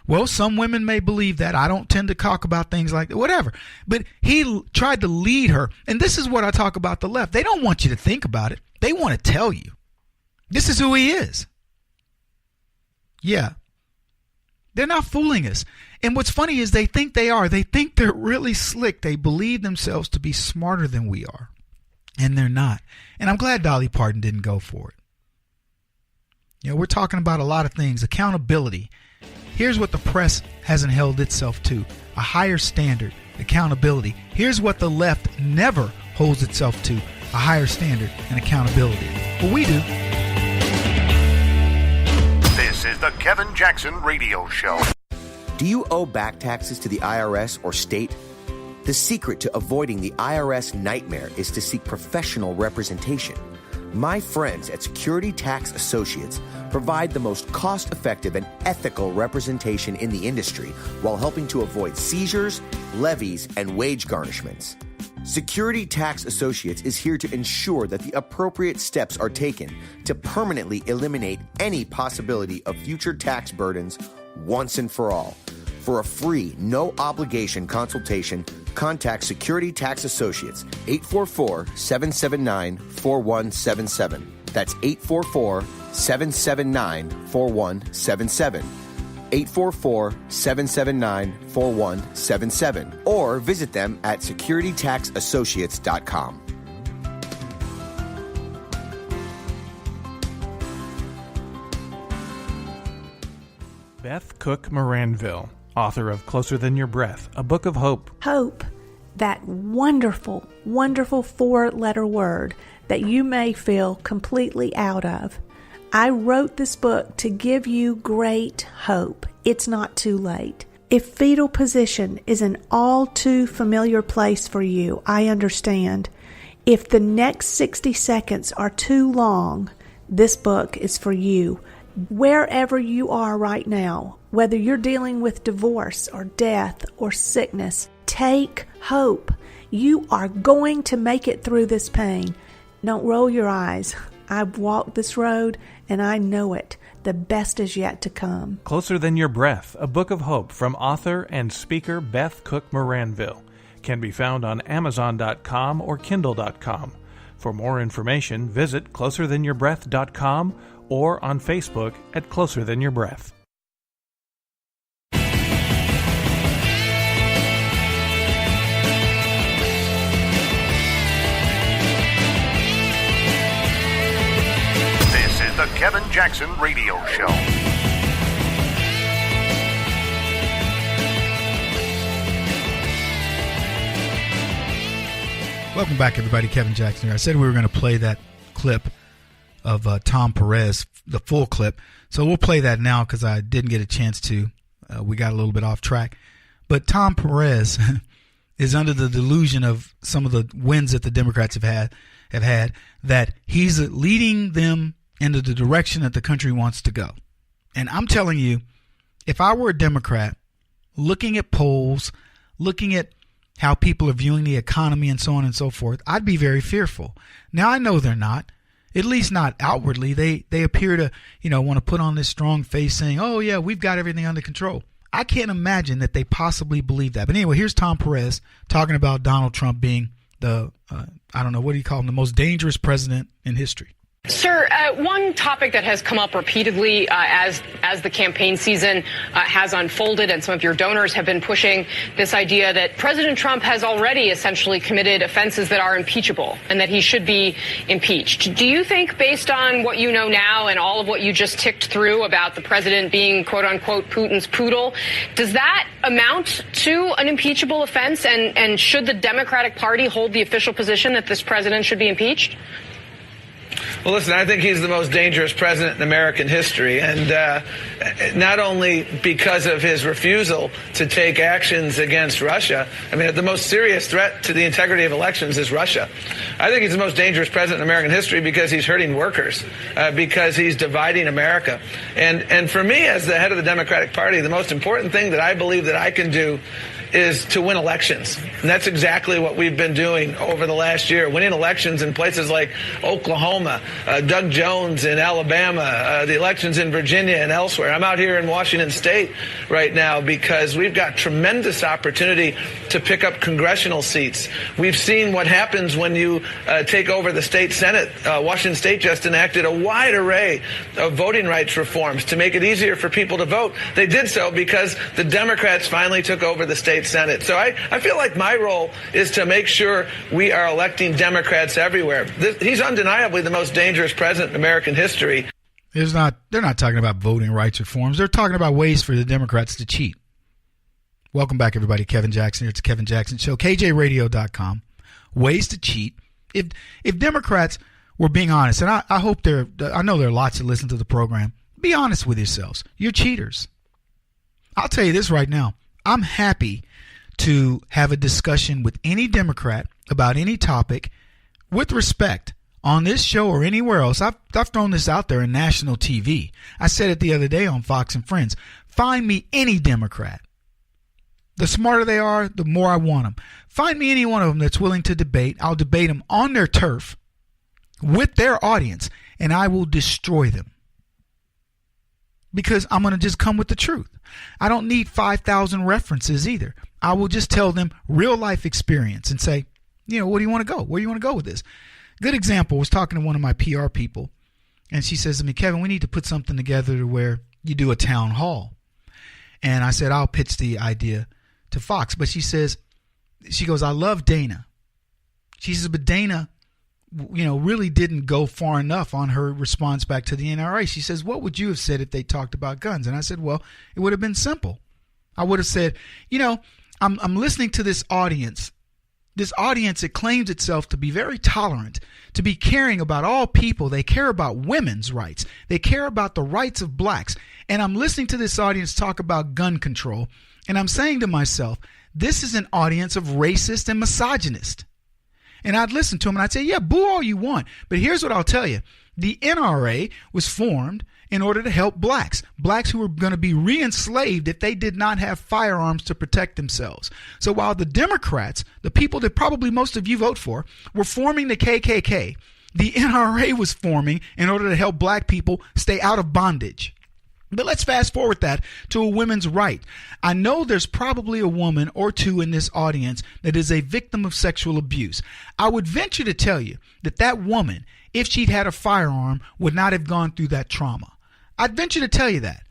Well, some women may believe that. I don't tend to talk about things like that, whatever. But he tried to lead her. And this is what I talk about the left. They don't want you to think about it. They want to tell you. This is who he is. Yeah. They're not fooling us. And what's funny is they think they are. They think they're really slick. They believe themselves to be smarter than we are. And they're not. And I'm glad Dolly Parton didn't go for it. We're talking about a lot of things. Accountability. Here's what the press hasn't held itself to. A higher standard. Accountability. Here's what the left never holds itself to. A higher standard and accountability. Well, we do. This is the Kevin Jackson Radio Show. Do you owe back taxes to the IRS or state? The secret to avoiding the IRS nightmare is to seek professional representation. My friends at Security Tax Associates provide the most cost-effective and ethical representation in the industry while helping to avoid seizures, levies, and wage garnishments. Security Tax Associates is here to ensure that the appropriate steps are taken to permanently eliminate any possibility of future tax burdens once and for all. For a free, no-obligation consultation, contact Security Tax Associates, 844-779-4177. That's 844-779-4177. 844-779-4177. Or visit them at securitytaxassociates.com. Beth Cook Moranville, author of Closer Than Your Breath, a book of hope. Hope, that wonderful, wonderful 4-letter word that you may feel completely out of. I wrote this book to give you great hope. It's not too late. If fetal position is an all too familiar place for you, I understand. If the next 60 seconds are too long, this book is for you. Wherever you are right now, whether you're dealing with divorce or death or sickness, take hope. You are going to make it through this pain. Don't roll your eyes. I've walked this road and I know it. The best is yet to come. Closer Than Your Breath, a book of hope from author and speaker Beth Cook Moranville, can be found on Amazon.com or Kindle.com. For more information, visit closerthanyourBreath.com or on Facebook at Closer Than Your Breath. This is the Kevin Jackson Radio Show. Welcome back, everybody. Kevin Jackson here. I said we were going to play that clip of Tom Perez, the full clip. So we'll play that now because I didn't get a chance to. We got a little bit off track. But Tom Perez is under the delusion of some of the wins that the Democrats have had, that he's leading them into the direction that the country wants to go. And I'm telling you, if I were a Democrat, looking at polls, looking at how people are viewing the economy and so on and so forth, I'd be very fearful. Now, I know they're not. At least not outwardly. They appear to, want to put on this strong face saying, oh, yeah, we've got everything under control. I can't imagine that they possibly believe that. But anyway, here's Tom Perez talking about Donald Trump being the, I don't know, what do you call him, the most dangerous president in history? Sir, one topic that has come up repeatedly as the campaign season has unfolded, and some of your donors have been pushing this idea that President Trump has already essentially committed offenses that are impeachable and that he should be impeached. Do you think, based on what you know now and all of what you just ticked through about the president being, quote unquote, Putin's poodle, does that amount to an impeachable offense? And should the Democratic Party hold the official position that this president should be impeached? Well, listen, I think he's the most dangerous president in American history, and not only because of his refusal to take actions against Russia. I mean, the most serious threat to the integrity of elections is Russia. I think he's the most dangerous president in American history because he's hurting workers, because he's dividing America. And for me, as the head of the Democratic Party, the most important thing that I believe that I can do is to win elections. And that's exactly what we've been doing over the last year, winning elections in places like Oklahoma, Doug Jones in Alabama, the elections in Virginia and elsewhere. I'm out here in Washington State right now because we've got tremendous opportunity to pick up congressional seats. We've seen what happens when you take over the state Senate. Washington State just enacted a wide array of voting rights reforms to make it easier for people to vote. They did so because the Democrats finally took over the state Senate. So I feel like my role is to make sure we are electing Democrats everywhere. He's undeniably the most dangerous president in American history. They're not talking about voting rights reforms. They're talking about ways for the Democrats to cheat. Welcome back, everybody. Kevin Jackson here. It's the Kevin Jackson Show. KJRadio.com. Ways to cheat. If Democrats were being honest, and I hope I know there are lots that listen to the program. Be honest with yourselves. You're cheaters. I'll tell you this right now. I'm happy to have a discussion with any Democrat about any topic with respect on this show or anywhere else. I've thrown this out there in national TV. I said it the other day on Fox and Friends. Find me any Democrat. The smarter they are, the more I want them. Find me any one of them that's willing to debate. I'll debate them on their turf with their audience, and I will destroy them. Because I'm going to just come with the truth. I don't need 5,000 references either. I will just tell them real life experience and say, what do you want to go? Where do you want to go with this? Good example, I was talking to one of my PR people, and she says to me, Kevin, we need to put something together to where you do a town hall. And I said, I'll pitch the idea to Fox. But she goes, I love Dana. She says, but Dana really didn't go far enough on her response back to the NRA. She says, what would you have said if they talked about guns? And I said, well, it would have been simple. I would have said, I'm listening to this audience. This audience, it claims itself to be very tolerant, to be caring about all people. They care about women's rights. They care about the rights of blacks. And I'm listening to this audience talk about gun control. And I'm saying to myself, this is an audience of racist and misogynist. And I'd listen to him and I'd say, yeah, boo all you want. But here's what I'll tell you. The NRA was formed in order to help blacks who were going to be re-enslaved if they did not have firearms to protect themselves. So while the Democrats, the people that probably most of you vote for, were forming the KKK, the NRA was forming in order to help black people stay out of bondage. But let's fast forward that to a women's right. I know there's probably a woman or two in this audience that is a victim of sexual abuse. I would venture to tell you that that woman, if she'd had a firearm, would not have gone through that trauma. I'd venture to tell you that.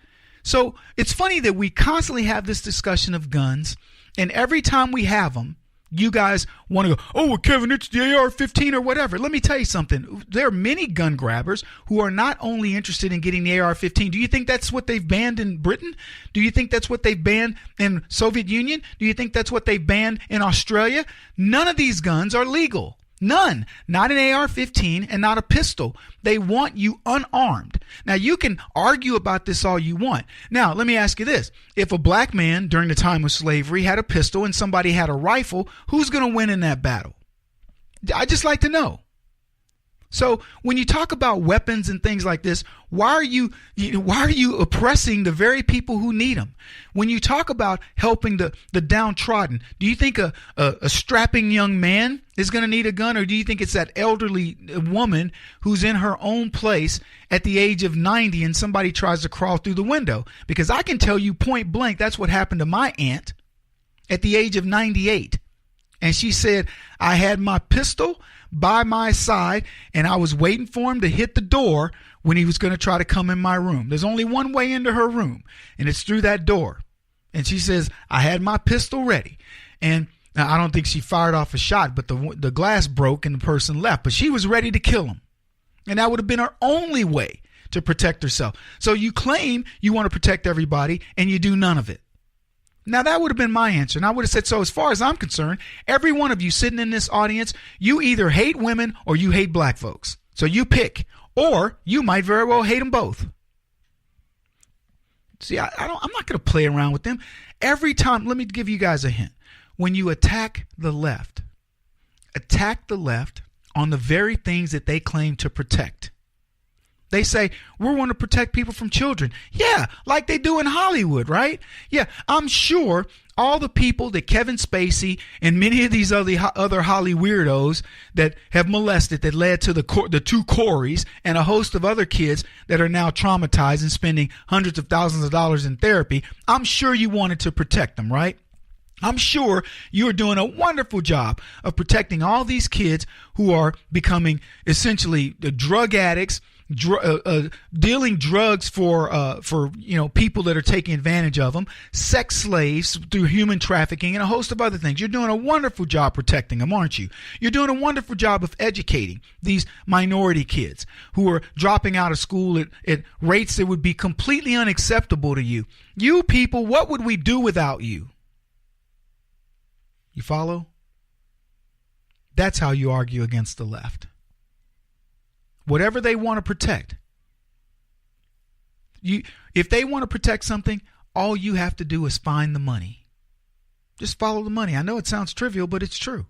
So it's funny that we constantly have this discussion of guns, and every time we have them, you guys want to go, oh, well, Kevin, it's the AR-15 or whatever. Let me tell you something. There are many gun grabbers who are not only interested in getting the AR-15. Do you think that's what they've banned in Britain? Do you think that's what they've banned in Soviet Union? Do you think that's what they've banned in Australia? None of these guns are legal. None. Not an AR-15 and not a pistol. They want you unarmed. Now, you can argue about this all you want. Now, let me ask you this. If a black man during the time of slavery had a pistol and somebody had a rifle, who's going to win in that battle? I'd just like to know. So when you talk about weapons and things like this, why are you oppressing the very people who need them? When you talk about helping the downtrodden, do you think a strapping young man is going to need a gun, or do you think it's that elderly woman who's in her own place at the age of 90 and somebody tries to crawl through the window? Because I can tell you point blank, that's what happened to my aunt at the age of 98. And she said, I had my pistol by my side and I was waiting for him to hit the door when he was going to try to come in my room. There's only one way into her room, and it's through that door. And she says, I had my pistol ready. And I don't think she fired off a shot, but the glass broke and the person left. But she was ready to kill him. And that would have been her only way to protect herself. So you claim you want to protect everybody, and you do none of it. Now, that would have been my answer. And I would have said, so as far as I'm concerned, every one of you sitting in this audience, you either hate women or you hate black folks. So you pick. Or you might very well hate them both. See, I'm not going to play around with them. Every time, let me give you guys a hint. When you attack the left on the very things that they claim to protect. They say, we want to protect people from children. Yeah, like they do in Hollywood, right? Yeah, I'm sure all the people that Kevin Spacey and many of these other Holly weirdos that have molested, that led to the two Coreys and a host of other kids that are now traumatized and spending hundreds of thousands of dollars in therapy, I'm sure you wanted to protect them, right? I'm sure you're doing a wonderful job of protecting all these kids who are becoming essentially the drug addicts, dealing drugs for people that are taking advantage of them, sex slaves through human trafficking, and a host of other things. You're doing a wonderful job protecting them, aren't you? You're doing a wonderful job of educating these minority kids who are dropping out of school at rates that would be completely unacceptable to you. You people, what would we do without you? You follow? That's how you argue against the left. Whatever they want to protect. If they want to protect something, all you have to do is find the money. Just follow the money. I know it sounds trivial, but it's true.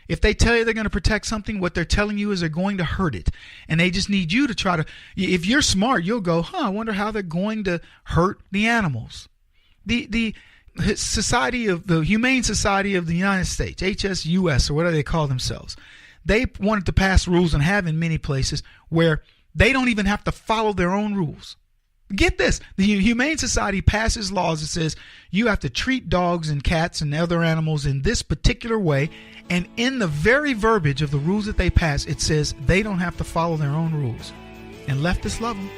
If they tell you they're going to protect something, what they're telling you is they're going to hurt it. And they just need you to try to, if you're smart, you'll go, I wonder how they're going to hurt the animals. The Humane Society of the United States, HSUS, or whatever they call themselves, they wanted to pass rules and have in many places where they don't even have to follow their own rules. Get this. The Humane Society passes laws that says you have to treat dogs and cats and other animals in this particular way. And in the very verbiage of the rules that they pass, it says they don't have to follow their own rules. And leftists love them.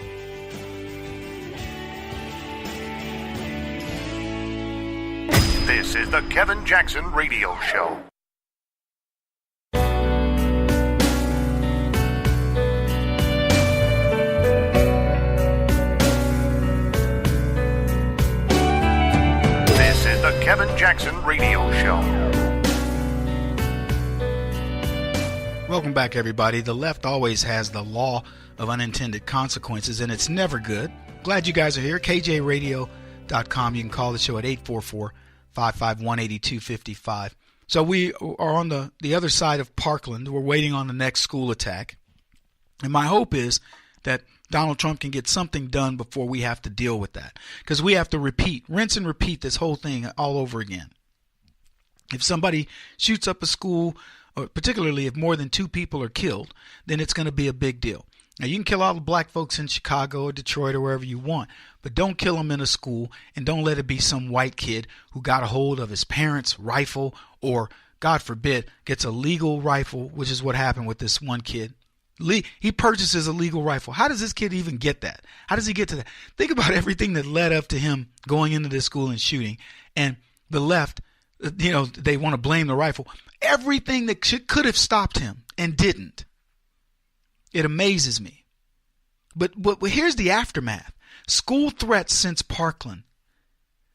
This is the Kevin Jackson Radio Show. This is the Kevin Jackson Radio Show. Welcome back, everybody. The left always has the law of unintended consequences, and it's never good. Glad you guys are here. KJRadio.com. You can call the show at 844-551-8255. So we are on the other side of Parkland. We're waiting on the next school attack. And my hope is that Donald Trump can get something done before we have to deal with that. Because we have to rinse and repeat this whole thing all over again. If somebody shoots up a school, or particularly if more than 2 people are killed, then it's going to be a big deal. Now, you can kill all the black folks in Chicago or Detroit or wherever you want, but don't kill them in a school, and don't let it be some white kid who got a hold of his parents' rifle or, God forbid, gets a legal rifle, which is what happened with this one kid. He purchases a legal rifle. How does this kid even get that? How does he get to that? Think about everything that led up to him going into this school and shooting. And the left, they want to blame the rifle. Everything that could have stopped him and didn't. It amazes me. But here's the aftermath. School threats since Parkland.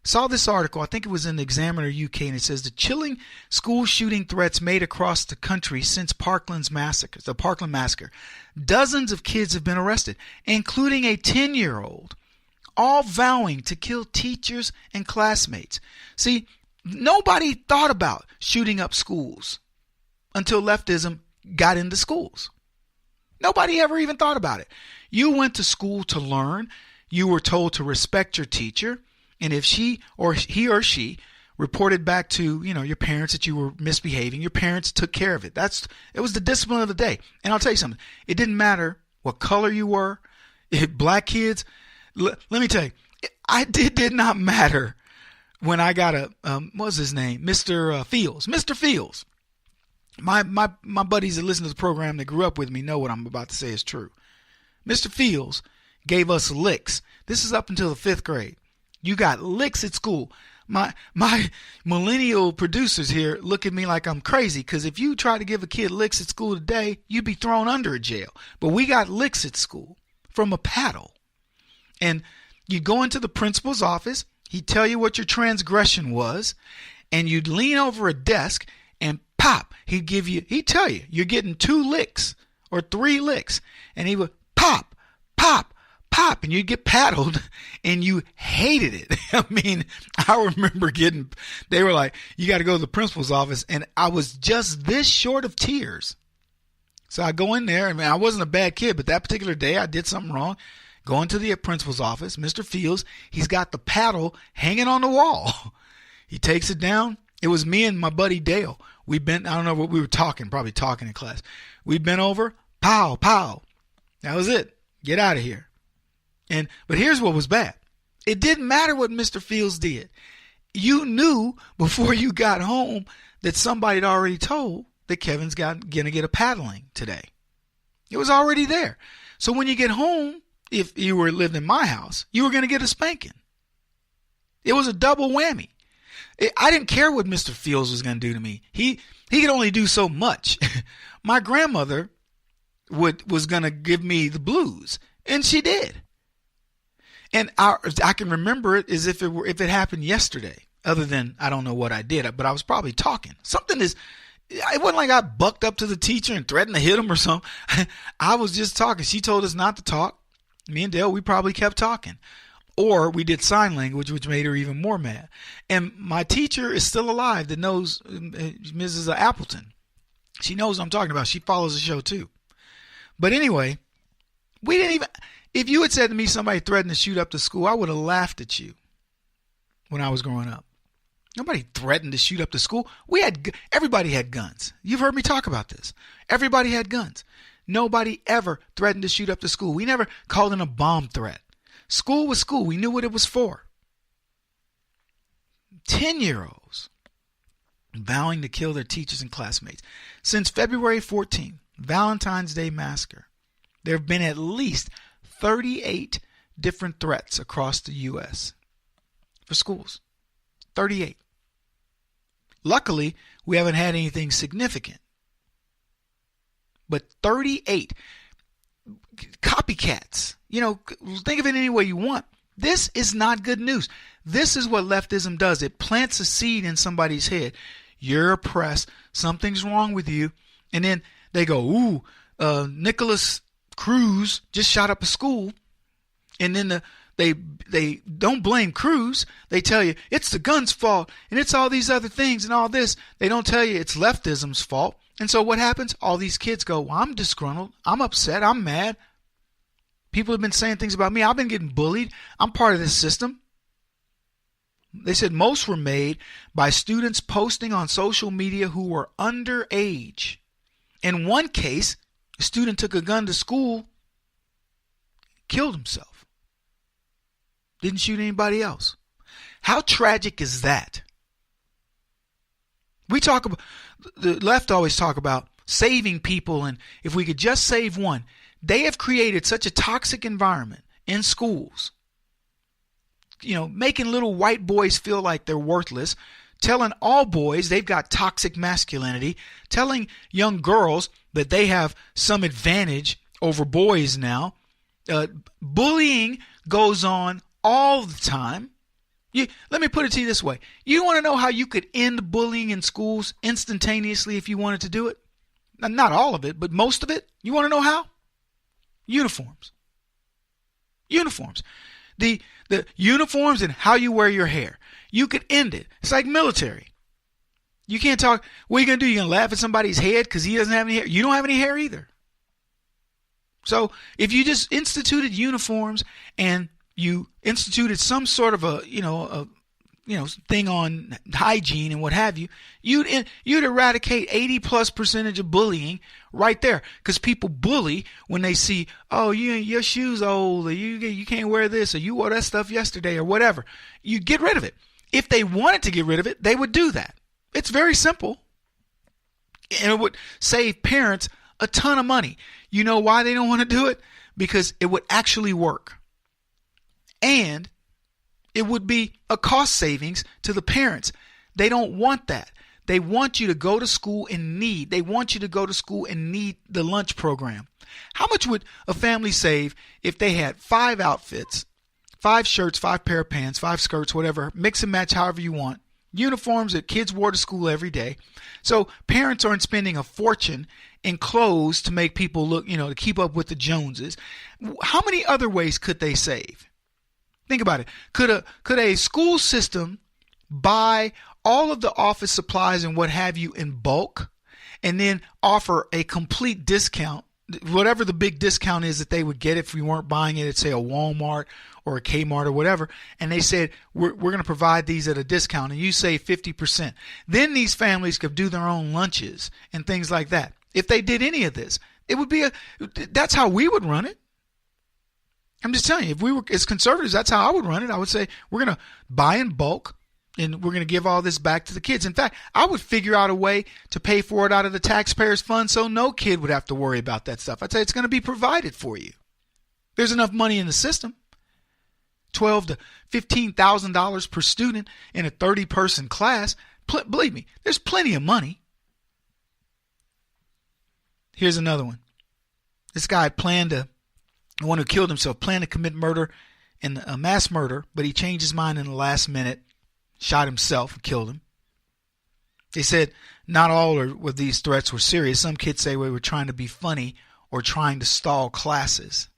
Saw this article, I think it was in the Examiner UK, and it says the chilling school shooting threats made across the country since the Parkland massacre. Dozens of kids have been arrested, including a 10-year-old, all vowing to kill teachers and classmates. See, nobody thought about shooting up schools until leftism got into schools. Nobody ever even thought about it. You went to school to learn. You were told to respect your teacher. And if he or she reported back to, your parents that you were misbehaving, your parents took care of it. It was the discipline of the day. And I'll tell you something. It didn't matter what color you were. Black kids, let me tell you, it did not matter when I got what's his name? Mr. Fields. Mr. Fields. My buddies that listen to the program that grew up with me know what I'm about to say is true. Mr. Fields gave us licks. This is up until the 5th grade. You got licks at school. My millennial producers here look at me like I'm crazy, because if you try to give a kid licks at school today, you'd be thrown under a jail. But we got licks at school from a paddle. And you go into the principal's office, he'd tell you what your transgression was, and you'd lean over a desk and pop. He'd tell you, you're getting 2 licks or 3 licks. And he would pop, pop, pop, and you'd get paddled, and you hated it. I mean, I remember they were like, you got to go to the principal's office, and I was just this short of tears. So I go in there. I mean, I wasn't a bad kid, but that particular day I did something wrong. Go into the principal's office, Mr. Fields, he's got the paddle hanging on the wall. He takes it down. It was me and my buddy Dale. I don't know what we were talking, probably talking in class. We bent over, pow, pow. That was it. Get out of here. But here's what was bad. It didn't matter what Mr. Fields did. You knew before you got home that somebody had already told that Kevin's going to get a paddling today. It was already there. So when you get home, if you lived in my house, you were going to get a spanking. It was a double whammy. I didn't care what Mr. Fields was going to do to me. He could only do so much. My grandmother was going to give me the blues, and she did. And I can remember it as if it happened yesterday, other than I don't know what I did, but I was probably talking. It wasn't like I bucked up to the teacher and threatened to hit him or something. I was just talking. She told us not to talk. Me and Dale, we probably kept talking. Or we did sign language, which made her even more mad. And my teacher is still alive that knows Mrs. Appleton. She knows what I'm talking about. She follows the show too. But anyway, if you had said to me somebody threatened to shoot up the school, I would have laughed at you when I was growing up. Nobody threatened to shoot up the school. Everybody had guns. You've heard me talk about this. Everybody had guns. Nobody ever threatened to shoot up the school. We never called in a bomb threat. School was school. We knew what it was for. 10-year-olds vowing to kill their teachers and classmates. Since February 14th, Valentine's Day massacre, there have been at least 38 different threats across the U.S. for schools. 38. Luckily, we haven't had anything significant. But 38 copycats. Think of it any way you want. This is not good news. This is what leftism does. It plants a seed in somebody's head. You're oppressed. Something's wrong with you. And then they go, Nicholas Cruz just shot up a school. And then they don't blame Cruz. They tell you it's the gun's fault and it's all these other things and all this. They don't tell you it's leftism's fault. And so what happens? All these kids go, well, I'm disgruntled. I'm upset. I'm mad. People have been saying things about me. I've been getting bullied. I'm part of this system. They said most were made by students posting on social media who were underage. In one case, a student took a gun to school, killed himself. Didn't shoot anybody else. How tragic is that? The left always talk about saving people, and if we could just save one. They have created such a toxic environment in schools, making little white boys feel like they're worthless, telling all boys they've got toxic masculinity, telling young girls that they have some advantage over boys now. Bullying goes on all the time. Let me put it to you this way. You want to know how you could end bullying in schools instantaneously if you wanted to do it? Not all of it, but most of it. You want to know how? Uniforms. The uniforms and how you wear your hair. You could end it. It's like military. You can't talk. What are you going to do? You're going to laugh at somebody's head because he doesn't have any hair? You don't have any hair either. So if you just instituted uniforms and you instituted some sort of a thing on hygiene and what have you, you'd eradicate 80+% of bullying right there. Because people bully when they see, your shoes are old, or you can't wear this, or you wore that stuff yesterday, or whatever. You get rid of it. If they wanted to get rid of it, they would do that. It's very simple. And it would save parents a ton of money. You know why they don't want to do it? Because it would actually work. And it would be a cost savings to the parents. They don't want that. They want you to go to school in need. They want you to go to school and need the lunch program. How much would a family save if they had 5 outfits, 5 shirts, 5 pair of pants, 5 skirts, whatever, mix and match however you want, uniforms that kids wore to school every day? So parents aren't spending a fortune in clothes to make people look, to keep up with the Joneses. How many other ways could they save? Think about it. Could a school system buy all of the office supplies and what have you in bulk and then offer a complete discount, whatever the big discount is that they would get if we weren't buying it at, say, a Walmart or a Kmart or whatever, and they said, we're going to provide these at a discount and you save 50%. Then these families could do their own lunches and things like that. If they did any of this, it would be that's how we would run it. I'm just telling you, if we were as conservatives, that's how I would run it. I would say, we're going to buy in bulk and we're going to give all this back to the kids. In fact, I would figure out a way to pay for it out of the taxpayers' fund so no kid would have to worry about that stuff. I'd say it's going to be provided for you. There's enough money in the system. $12,000 to $15,000 per student in a 30-person class. Believe me, there's plenty of money. Here's another one. This guy the one who killed himself, planned to commit murder and a mass murder, but he changed his mind in the last minute, shot himself and killed him. They said not all of these threats were serious. Some kids say we were trying to be funny or trying to stall classes.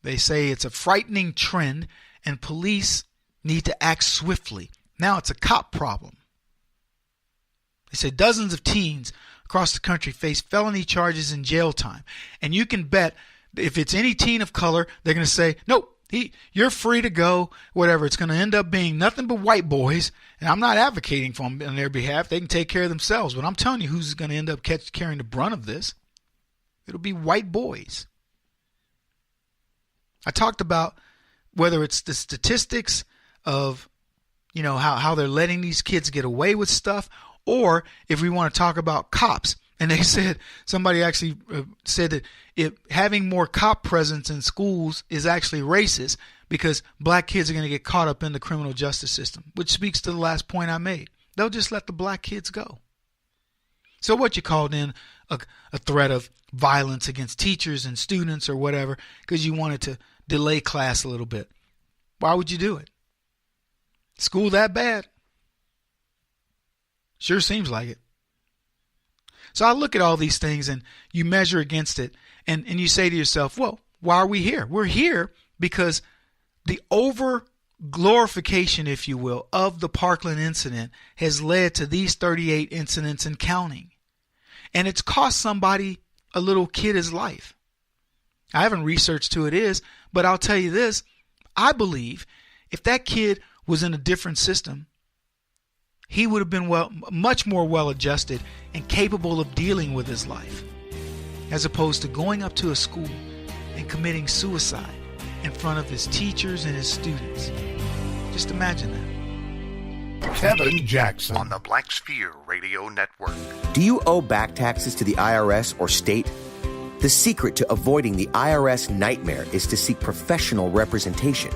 They say it's a frightening trend and police need to act swiftly. Now it's a cop problem. They say dozens of teens across the country face felony charges and jail time. And you can bet if it's any teen of color, they're going to say, nope, you're free to go, whatever. It's going to end up being nothing but white boys. And I'm not advocating for them on their behalf. They can take care of themselves. But I'm telling you who's going to end up carrying the brunt of this. It'll be white boys. I talked about whether it's the statistics of, how they're letting these kids get away with stuff, or if we want to talk about cops. And they said, somebody actually said that having more cop presence in schools is actually racist because black kids are going to get caught up in the criminal justice system, which speaks to the last point I made. They'll just let the black kids go. So what you called in a threat of violence against teachers and students or whatever because you wanted to delay class a little bit. Why would you do it? School that bad? Sure seems like it. So I look at all these things and you measure against it and you say to yourself, well, why are we here? We're here because the over glorification, if you will, of the Parkland incident has led to these 38 incidents and counting. And it's cost somebody, a little kid, his life. I haven't researched who it is, but I'll tell you this. I believe if that kid was in a different system, he would have been much more well-adjusted and capable of dealing with his life, as opposed to going up to a school and committing suicide in front of his teachers and his students. Just imagine that. Kevin Jackson on the Black Sphere Radio Network. Do you owe back taxes to the IRS or state? The secret to avoiding the IRS nightmare is to seek professional representation.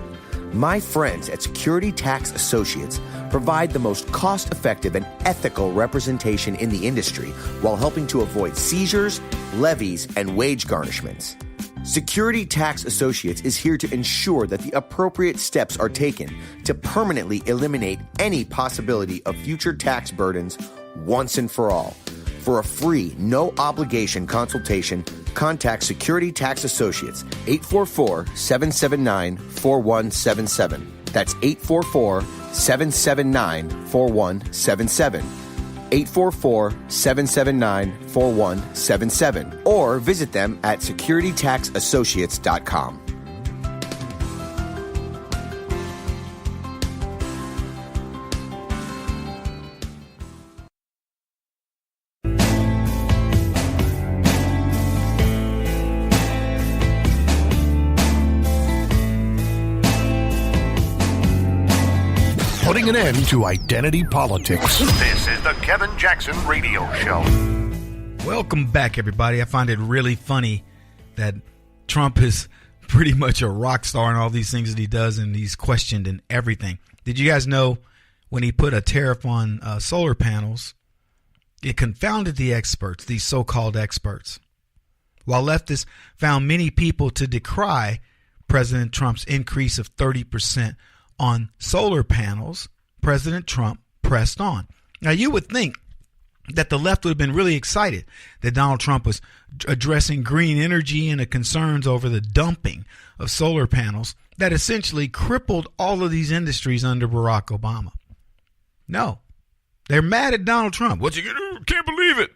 My friends at Security Tax Associates provide the most cost-effective and ethical representation in the industry while helping to avoid seizures, levies, and wage garnishments. Security Tax Associates is here to ensure that the appropriate steps are taken to permanently eliminate any possibility of future tax burdens once and for all. For a free, no-obligation consultation, contact Security Tax Associates, 844-779-4177. That's 844-779-4177. 844-779-4177. Or visit them at securitytaxassociates.com. putting an end to identity politics. This is the Kevin Jackson Radio Show. Welcome back, everybody. I find it really funny that Trump is pretty much a rock star in all these things that he does, and he's questioned in everything. Did you guys know when he put a tariff on solar panels, it confounded the experts, these so-called experts? While leftists found many people to decry President Trump's increase of 30% on solar panels, President Trump pressed on. Now, you would think that the left would have been really excited that Donald Trump was addressing green energy and the concerns over the dumping of solar panels that essentially crippled all of these industries under Barack Obama. No, they're mad at Donald Trump. What's he going to do? Can't believe it.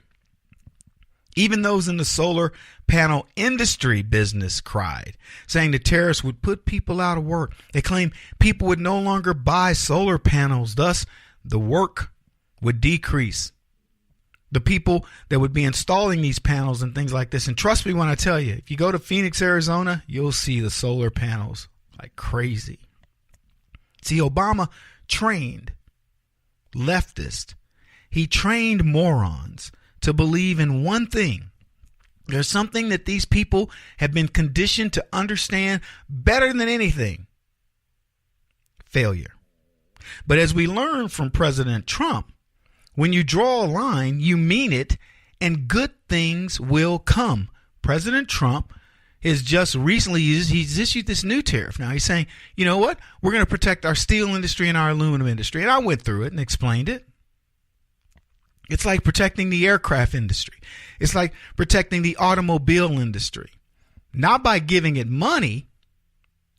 Even those in the solar panel industry business cried, saying the tariffs would put people out of work. They claimed people would no longer buy solar panels, thus the work would decrease. The people that would be installing these panels and things like this. And trust me when I tell you, if you go to Phoenix, Arizona, you'll see the solar panels like crazy. See, Obama trained leftists. He trained morons to believe in one thing. There's something that these people have been conditioned to understand better than anything. Failure. But as we learn from President Trump, when you draw a line, you mean it, and good things will come. President Trump has just recently he's issued this new tariff. Now he's saying, you know what? We're going to protect our steel industry and our aluminum industry. And I went through it and explained it. It's like protecting the aircraft industry. It's like protecting the automobile industry. Not by giving it money,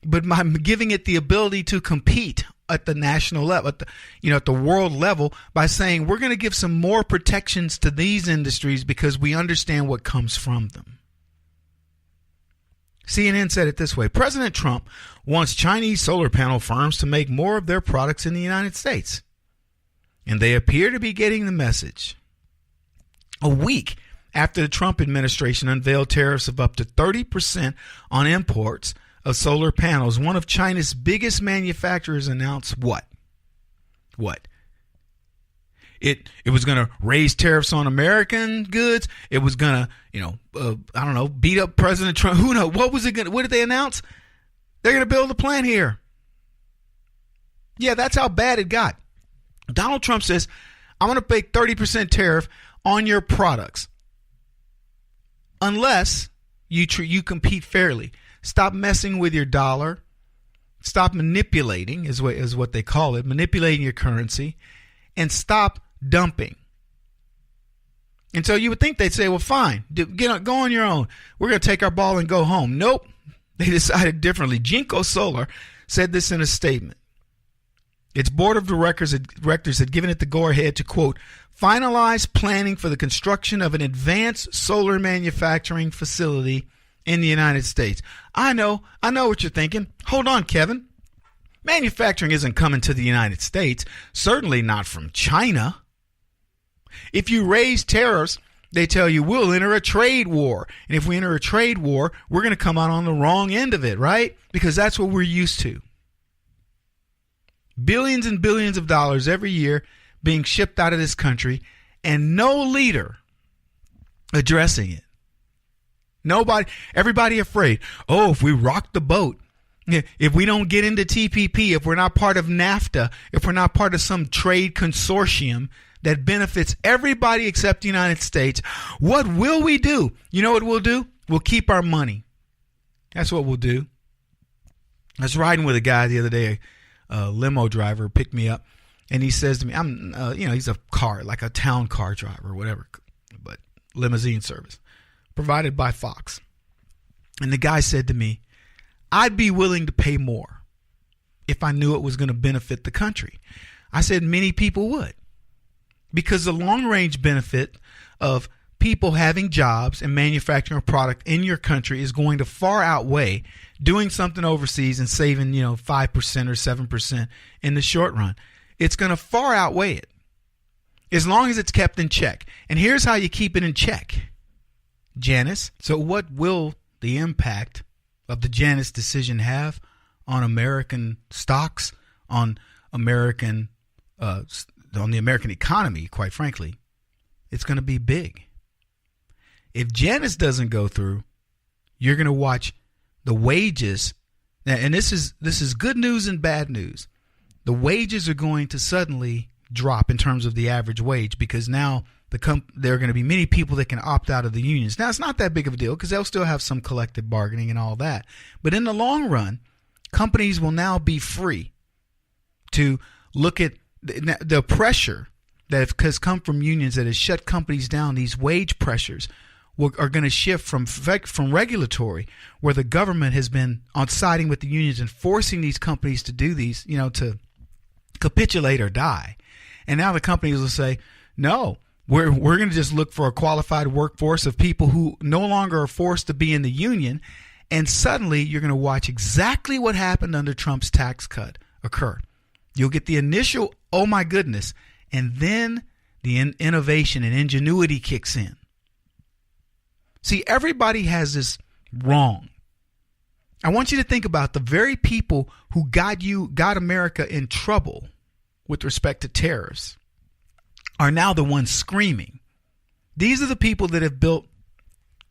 but by giving it the ability to compete at the national level, at the world level, by saying we're going to give some more protections to these industries because we understand what comes from them. CNN said it this way: President Trump wants Chinese solar panel firms to make more of their products in the United States. And they appear to be getting the message. A week after the Trump administration unveiled tariffs of up to 30% on imports of solar panels, one of China's biggest manufacturers announced what? It was going to raise tariffs on American goods. It was going to, beat up President Trump. Who knows? What did they announce? They're going to build a plant here. Yeah, that's how bad it got. Donald Trump says, I'm going to pay 30% tariff on your products unless you compete fairly. Stop messing with your dollar. Stop manipulating, is what they call it, manipulating your currency, and stop dumping. And so you would think they'd say, well, fine, go on your own. We're going to take our ball and go home. Nope. They decided differently. Jinko Solar said this in a statement. Its board of directors had given it the go-ahead to, quote, finalize planning for the construction of an advanced solar manufacturing facility in the United States. I know what you're thinking. Hold on, Kevin. Manufacturing isn't coming to the United States, certainly not from China. If you raise tariffs, they tell you we'll enter a trade war. And if we enter a trade war, we're going to come out on the wrong end of it, right? Because that's what we're used to. Billions and billions of dollars every year being shipped out of this country and no leader addressing it. Everybody afraid. Oh, if we rock the boat, if we don't get into TPP, if we're not part of NAFTA, if we're not part of some trade consortium that benefits everybody except the United States, what will we do? You know what we'll do? We'll keep our money. That's what we'll do. I was riding with a guy the other day, a limo driver picked me up, and he says to me, he's a car, like a town car driver or whatever, but limousine service provided by Fox. And the guy said to me, I'd be willing to pay more if I knew it was going to benefit the country. I said many people would, because the long-range benefit of people having jobs and manufacturing a product in your country is going to far outweigh doing something overseas and saving, 5% or 7% in the short run. It's going to far outweigh it as long as it's kept in check. And here's how you keep it in check, Janice. So what will the impact of the Janice decision have on American stocks, on American, on the American economy, quite frankly, it's going to be big. If Janus doesn't go through, you're going to watch the wages, and this is good news and bad news. The wages are going to suddenly drop in terms of the average wage, because now there are going to be many people that can opt out of the unions. Now, it's not that big of a deal because they'll still have some collective bargaining and all that. But in the long run, companies will now be free to look at the pressure that has come from unions that has shut companies down. These wage pressures are going to shift from regulatory, where the government has been on siding with the unions and forcing these companies to do these, to capitulate or die. And now the companies will say, no, we're going to just look for a qualified workforce of people who no longer are forced to be in the union. And suddenly you're going to watch exactly what happened under Trump's tax cut occur. You'll get the initial, oh my goodness, and then the innovation and ingenuity kicks in. See, everybody has this wrong. I want you to think about the very people who got America in trouble with respect to tariffs are now the ones screaming. These are the people that have built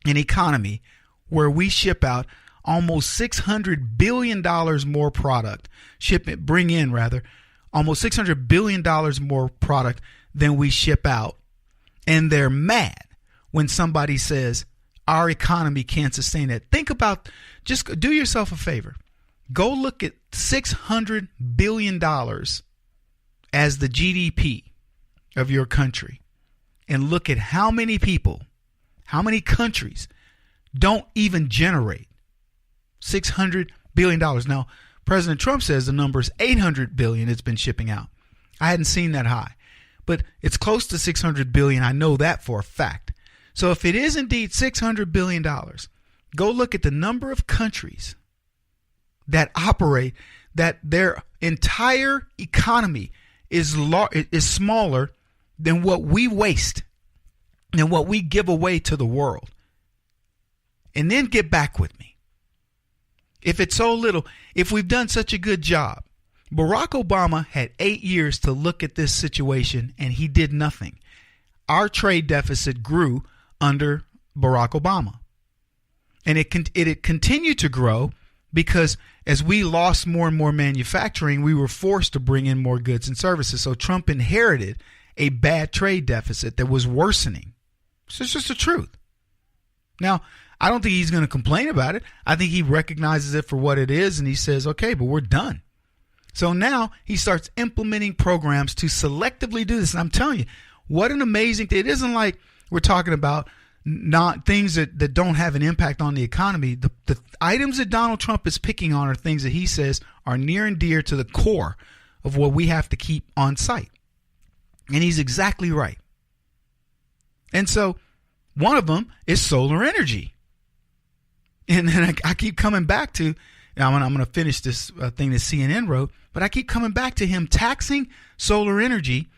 an economy where we ship out almost $600 billion more product, almost $600 billion more product than we ship out. And they're mad when somebody says our economy can't sustain that. Think about, just do yourself a favor. Go look at $600 billion as the GDP of your country, and look at how many people, how many countries don't even generate $600 billion. Now, President Trump says the number is $800 billion it's been shipping out. I hadn't seen that high, but it's close to $600 billion. I know that for a fact. So if it is indeed $600 billion, go look at the number of countries that operate, that their entire economy is smaller than what we waste, than what we give away to the world. And then get back with me. If it's so little, if we've done such a good job, Barack Obama had 8 years to look at this situation and he did nothing. Our trade deficit grew under Barack Obama. And it continued to grow because as we lost more and more manufacturing, we were forced to bring in more goods and services. So Trump inherited a bad trade deficit that was worsening. So it's just the truth. Now, I don't think he's going to complain about it. I think he recognizes it for what it is and he says, okay, but we're done. So now he starts implementing programs to selectively do this. And I'm telling you, what an amazing thing. It isn't like we're talking about not things that don't have an impact on the economy. The items that Donald Trump is picking on are things that he says are near and dear to the core of what we have to keep on site. And he's exactly right. And so one of them is solar energy. And then I keep coming back to, I'm going to finish this thing that CNN wrote, but I keep coming back to him taxing solar energy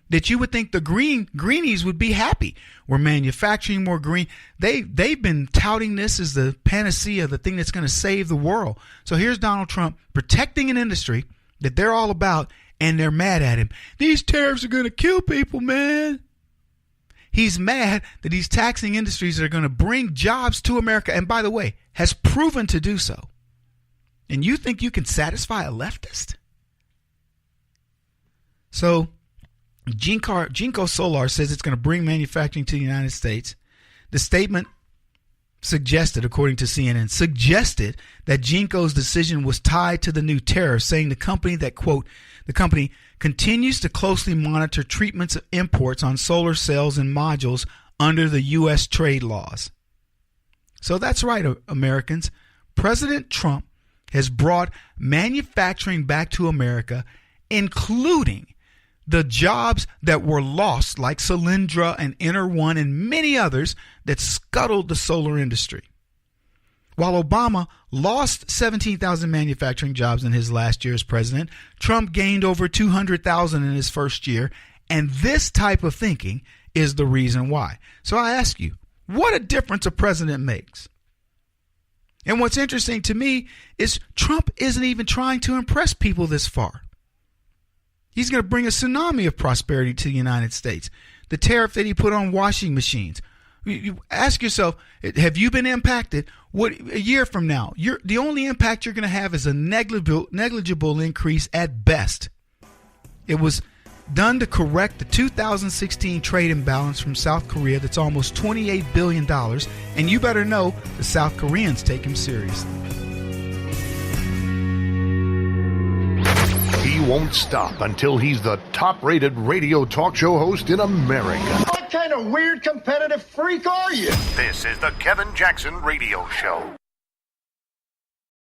that you would think the greenies would be happy. We're manufacturing more green. They've been touting this as the panacea, the thing that's going to save the world. So here's Donald Trump protecting an industry that they're all about, and they're mad at him. These tariffs are going to kill people, man. He's mad that he's taxing industries that are going to bring jobs to America, and by the way, has proven to do so. And you think you can satisfy a leftist? So Jinko Solar says it's going to bring manufacturing to the United States. The statement suggested, according to CNN, suggested that Jinko's decision was tied to the new tariff, saying the company that, quote, the company continues to closely monitor treatments of imports on solar cells and modules under the U.S. trade laws. So that's right, Americans. President Trump has brought manufacturing back to America, including the jobs that were lost, like Solyndra and Inter1 and many others that scuttled the solar industry. While Obama lost 17,000 manufacturing jobs in his last year as president, Trump gained over 200,000 in his first year, and this type of thinking is the reason why. So I ask you, what a difference a president makes. And what's interesting to me is Trump isn't even trying to impress people this far. He's going to bring a tsunami of prosperity to the United States. The tariff that he put on washing machines. You ask yourself, have you been impacted? What a year from now, the only impact you're going to have is a negligible increase at best. It was done to correct the 2016 trade imbalance from South Korea that's almost $28 billion, and you better know the South Koreans take him seriously. He won't stop until he's the top-rated radio talk show host in America. What kind of weird competitive freak are you? This is the Kevin Jackson Radio Show.